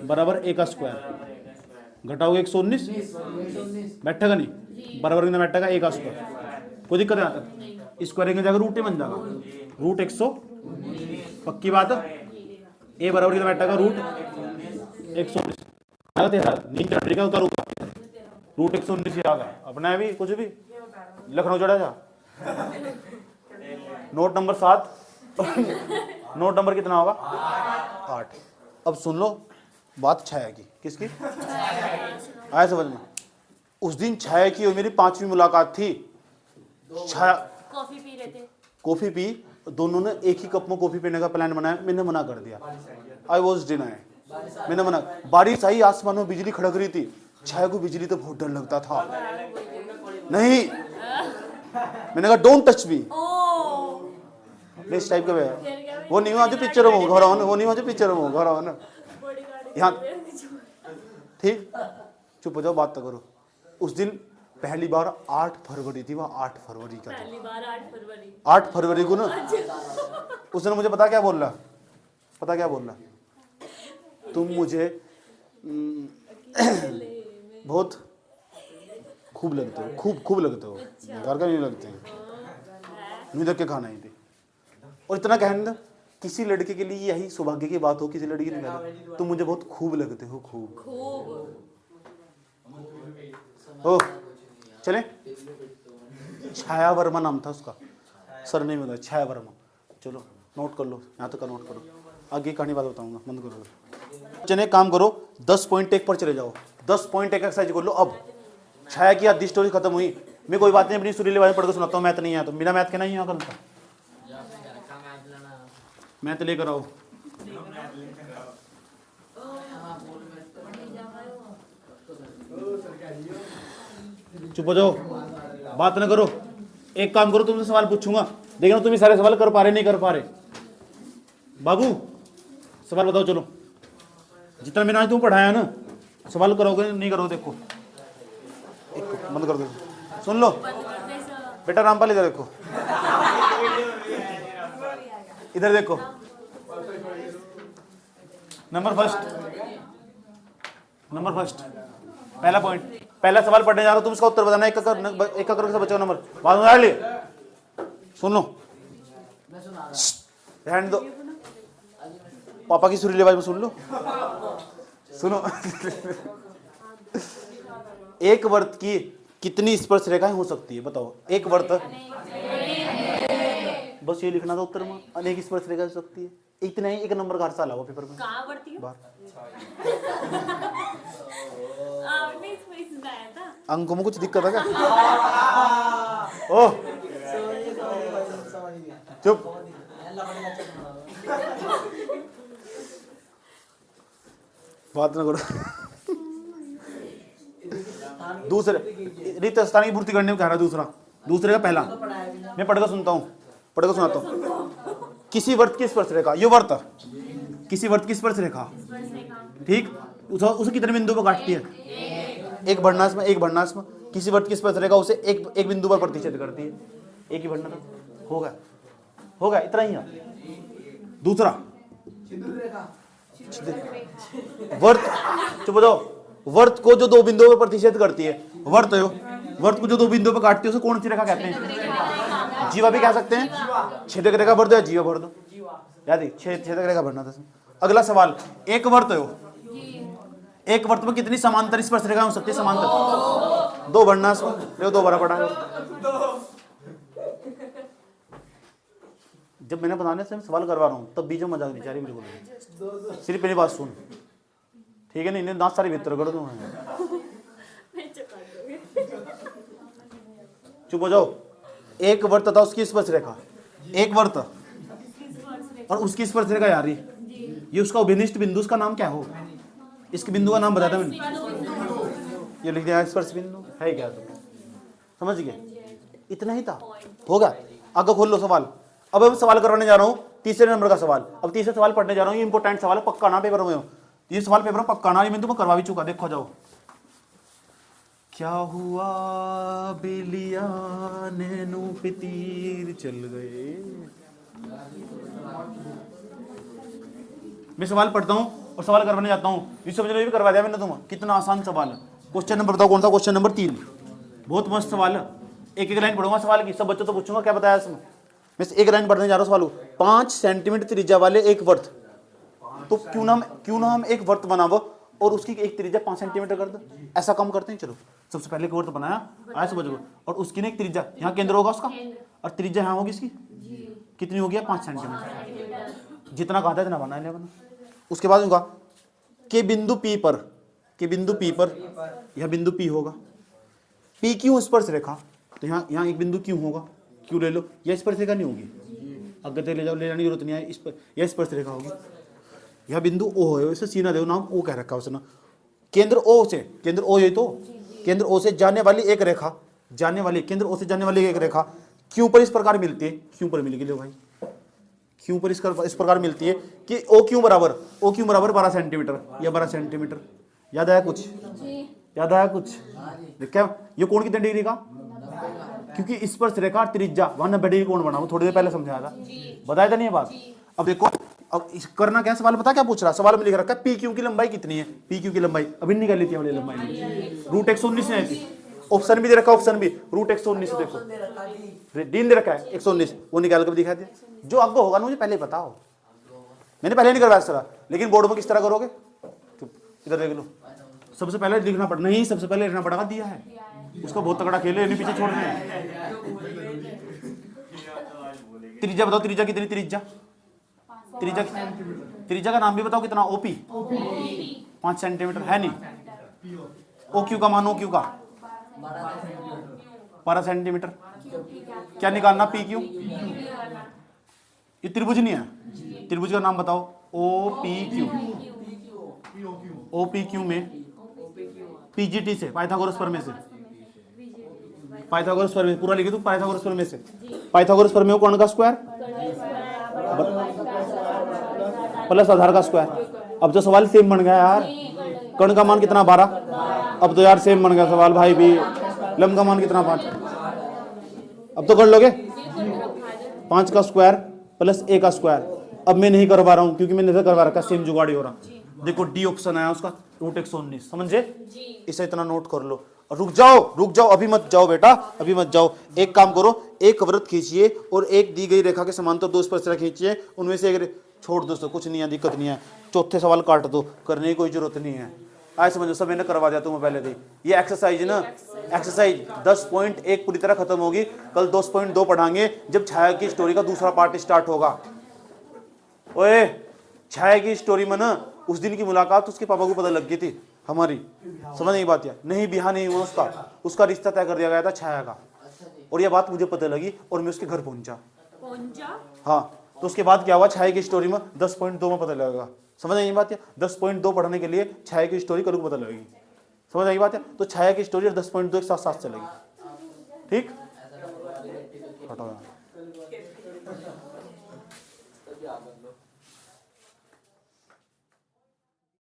बराबर A का स्क्वायर, घटाओगे 119, बैठेगा नहीं, बराबर कितना बैठेगा A का स्क्वायर। कोई दिक्कत है यहाँ तक, स्क्वायर जाएगा रूट बन जाएगा, रूट 100 पक्की बात है। A बराबर कितना बैठेगा रूट 119, रूट 119 आ गया अपना भी कुछ भी लखनऊ चढ़ा जा। नोट नंबर 7 नोट नंबर कितना होगा 8। अब सुन लो बात छाया की, किसकी आया समझ में। उस दिन छाया की और मेरी 5वीं मुलाकात थी। छाया कॉफी पी रहे थे। कॉफी पी, दोनों ने एक ही कप में कॉफी पीने का प्लान बनाया, मैंने मना कर दिया। आई वॉज डिनाई, मैंने मना। बारिश आई, आसमान में बिजली खड़क रही थी। छाया को बिजली तो बहुत डर लगता था। नहीं, मैंने कहा डोंट टच मी, इस टाइप का वो नहीं हुआ जो पिक्चर में घर आओ ना, वो नहीं हुआ जो पिक्चर में घर आओ ना यहाँ। ठीक, चुप हो जाओ, बात तो करो। उस दिन पहली बार 8 फरवरी थी, वह 8 फरवरी का पहली बार 8 फरवरी। 8 फरवरी को ना उसने मुझे पता क्या बोल रहा, पता क्या बोल रहा, तुम मुझे बहुत खूब लगते हो, खूब लगते हो, घर का नहीं लगते हैं, मुझे देख के खाना ही थी। और इतना कहने दो, किसी लड़के के लिए यही सौभाग्य की बात हो, किसी लड़की ने कहा तुम मुझे बहुत खूब लगते हो, खूब ओ चले। छाया वर्मा नाम था उसका, सरनेम होता है छाया वर्मा। चलो नोट कर लो, यहाँ तक का नोट करो, आगे कहानी बात बताऊंगा, बंद करो। चले काम करो, 10.1 पर चले जाओ, 10.1 एक्सरसाइज कर लो। अब छाया की आधी स्टोरी खत्म हुई, मैं कोई बात नहीं अपनी सुरीले बारे में पढ़ के सुनाता हूँ। मैथ नहीं आया तो बिना मैथ के नहीं यहाँ कल था, मैथ लेकर आओ। चुप हो जाओ, बात ना करो। एक काम करो, तुमसे सवाल पूछूंगा, देखना तुम सारे सवाल कर पा रहे नहीं कर पा रहे। बाबू सवाल बताओ, चलो जितना मैंने आज तुम पढ़ाया ना, सवाल करोगे नहीं करोगे? देखो एक बंद कर दो, सुन लो बेटा। रामपाल इधर देखो, इधर देखो। नंबर फर्स्ट पहला पॉइंट, पहला सवाल पढ़ने जा रहा हूं, तुम इसका उत्तर बताना। एक करके बच्चों नंबर बात में ले, सुन लो, रहने दो, पापा की सुरीली आवाज में सुन लो, सुनो। एक वर्त की कितनी स्पर्श रेखाएं हो सकती है बताओ? एक वर्त, बस ये लिखना था उत्तर में, अनेक स्पर्श रेखा हो सकती है। इतना ही, एक नंबर का हर साल आओ पेपर में। कहाँ पढ़ती हो? बाहर आपने इसमें सुनाया था। अंकों में कुछ दिक्कत है क्या? ओह चुप, बात ना करो। दूसरे रिक्त स्थान की पूर्ति करने में कह रहा, दूसरे का पहला मैं पढ़कर सुनता हूँ, पढ़कर सुनाता हूँ। किसी वर्त की स्पर्श रेखा, ये वर्त, किसी वर्त की स्पर्श रेखा, ठीक, उसे कितने बिंदु पर काटती है? एक भरनाश में, एक भरनाश में। किसी वर्त की स्पर्श रेखा उसे एक बिंदु पर प्रतिच्छेद करती है। एक ही भरना होगा, इतना ही है। दूसरा वर्त, चुप हो जाओ। वर्त को जो 2 बिंदुओं पर प्रतिच्छेद करती है, वर्त को जो 2 बिंदुओं पर काटती है उसे कौन सी रेखा कहते हैं? जीवा भी कह सकते हैं। छेदक रेखा भर दो या जीवा भर दो, याद छेदक रेखा भरना था। अगला सवाल, एक वर्त एक वर्त में कितनी समांतर स्पर्श रेखा हो सकती है? समांतर 2 भरनाश में, देखो 2 भरा पड़ा है। जब मैंने बनाने से मैं सवाल करवा रहा हूँ तब बीच में मजाक नहीं, चारी बिल्कुल सिर्फ मेरी बात सुन, ठीक है? नहीं इन्हें दांत सारी भीतर कर दूँ। चुप हो जाओ। एक वर्त तथा उसकी स्पर्श रेखा, एक वर्त और उसकी स्पर्श रेखा यार, ये उसका उभयनिष्ठ बिंदु, उसका नाम क्या हो? इसके बिंदु का नाम बताया मैंने, ये लिख दिया स्पर्श बिंदु है क्या? तुम समझ गए? इतना ही था, हो गया। आगे खोल लो सवाल। अब मैं सवाल करवाने जा रहा हूँ तीसरे नंबर का सवाल। अब तीसरे सवाल पढ़ने जा रहा हूँ, ये इंपॉर्टेंट सवाल है, पक्का ना पेपर में हो। ये सवाल पेपर में पक्का ना, ये मैं तुम्हें करवा भी चुका, देखो जाओ। क्या हुआ बेलिया नैनो पे तीर चल गए। मैं सवाल पढ़ता हूँ और सवाल करवाने जाता हूँ, इस समझ भी करवा दिया मैंने तुम्हें। कितना आसान सवाल है। क्वेश्चन नंबर बताओ कौन सा? क्वेश्चन नंबर 3, बहुत मस्त सवाल है। एक लाइन पढ़ूंगा सवाल की, सब बच्चों तो पूछूंगा क्या बताया इसमें। मैं एक लाइन पढ़ने जा रहा हूँ सवाल। 5 सेंटीमीटर त्रिज्या वाले एक वर्त, तो क्यों ना हम एक वर्त बनावो और उसकी एक त्रिज्या 5 सेंटीमीटर कर दो। ऐसा कम करते हैं, चलो सबसे पहले एक वर्त बनाया, आया समझ लो, और उसकी ना एक त्रिज्या, यहाँ केंद्र होगा उसका और त्रिज्या यहाँ होगी इसकी, कितनी होगी? 5 सेंटीमीटर। जितना कहा था इतना बना लिया बना। उसके बाद के बिंदु P पर, यह बिंदु P होगा, पी क्यू स्पर्श रेखा, तो यहाँ यहाँ एक बिंदु क्यू होगा, क्यू ले लो, यह स्पर्श रेखा नहीं होगी, अगर ले जाओ, ले जाने की जरूरत नहीं है, इस पर यह स्पर्श रेखा होगी। यह बिंदु ओ है, इसे सीना देव नाम ओ कह रखा है उसने। केंद्र ओ से, केंद्र ओ ये तो केंद्र ओ से जाने वाली एक रेखा, जाने वाली केंद्र ओ से जाने वाली एक रेखा क्यों पर इस प्रकार मिलती है, क्यों पर मिलेगी लो भाई, क्यों पर इस प्रकार मिलती है कि ओ क्यों बराबर 12 सेंटीमीटर या 12 सेंटीमीटर। याद आया कुछ, याद आया कुछ? क्या ये कोण कितने डिग्री का, क्योंकि स्पर्श रेखा त्रिज्या 190 डिग्री कोण बना, वो थोड़ी देर पहले समझाया था, बताया था नहीं ये बात। अब देखो, अब करना क्या, सवाल पता क्या पूछ रहा, सवाल में लिख रखा है पी क्यू की लंबाई कितनी है, पी क्यू की लंबाई अभी निकाल लेती है वाली लंबाई, √119 नहीं आती। ऑप्शन भी दे रखा, ऑप्शन भी √119, देखो दिन दे रखा है 119, वो निकाल कर दिखा दिया। जो आपको होगा ना मुझे पहले बताओ, मैंने पहले नहीं करवाया इस तरह, लेकिन बोर्ड में किस तरह करोगे, इधर देख लो, सबसे पहले लिखना पड़ा, नहीं सबसे पहले लिखना पड़ेगा, दिया है उसका बहुत तगड़ा खेल है, पीछे छोड़ दिया। त्रिज्या बताओ, त्रिज्या कितनी, त्रिज्या त्रिज्या का नाम भी बताओ कितना, ओपी 5 सेंटीमीटर है नहीं। ओ क्यू का मान, ओ क्यू का 12 सेंटीमीटर। क्या निकालना, पी क्यू, ये त्रिभुज नहीं है, त्रिभुज का नाम बताओ, O P Q, O P Q में पीजीटी से, पाइथागोरस प्रमेय से, पाइथागोरस प्रमेय पूरा लिखे तू, पाइथागोरस प्रमेय से, पाइथागोरस प्रमेय कोण का स्क्वायर प्लस आधार का स्क्वायर। अब तो सवाल सेम बन गया यार, कर्ण का मान कितना 12, अब तो यार सेम बन गया सवाल भाई भी, लंब का मान कितना 5, अब तो कर लोगे 5 का स्क्वायर प्लस a का स्क्वायर। अब मैं नहीं करवा रहा हूँ क्योंकि मैंने करवा रखा, सेम जुगाड़ी हो रहा। देखो डी ऑप्शन आया उसका, √119, समझे, इसे इतना नोट कर लो। रुक जाओ, अभी मत जाओ बेटा, अभी मत जाओ। एक काम करो, एक वृत्त खींचिए और एक दी गई रेखा के समांतर 2 स्पर्शरेखा खींचिए, उनमें से एक छोड़ दो, कुछ नहीं है, दिक्कत नहीं है। चौथे सवाल काट दो, करने की कोई जरूरत नहीं है। आज समझो, सब मैंने करवा दिया तुम्हें पहले से। ये एक्सरसाइज ना, एक्सरसाइज 10.1 पूरी तरह खत्म होगी, कल 10.2 पढ़ाएंगे जब छाया की स्टोरी का दूसरा पार्ट स्टार्ट होगा। ओए, छाया की स्टोरी में ना उस दिन की मुलाकात उसके पापा को पता लग गई थी हमारी, समझ नहीं बात या नहीं, बिहा नहीं हुआ उसका रिश्ता तय कर दिया गया था छाया का, और यह बात मुझे पता लगी और मैं उसके घर पहुंचा। हाँ, तो उसके बाद क्या हुआ, छाया की स्टोरी में 10.2 में पता लगेगा, समझ आई बात है। 10.2 पढ़ने के लिए छाया की स्टोरी कल को पता लगेगी, समझ आई बात है। तो छाया की स्टोरी और 10.2 एक साथ साथ चलेगी, ठीक। हटाओ।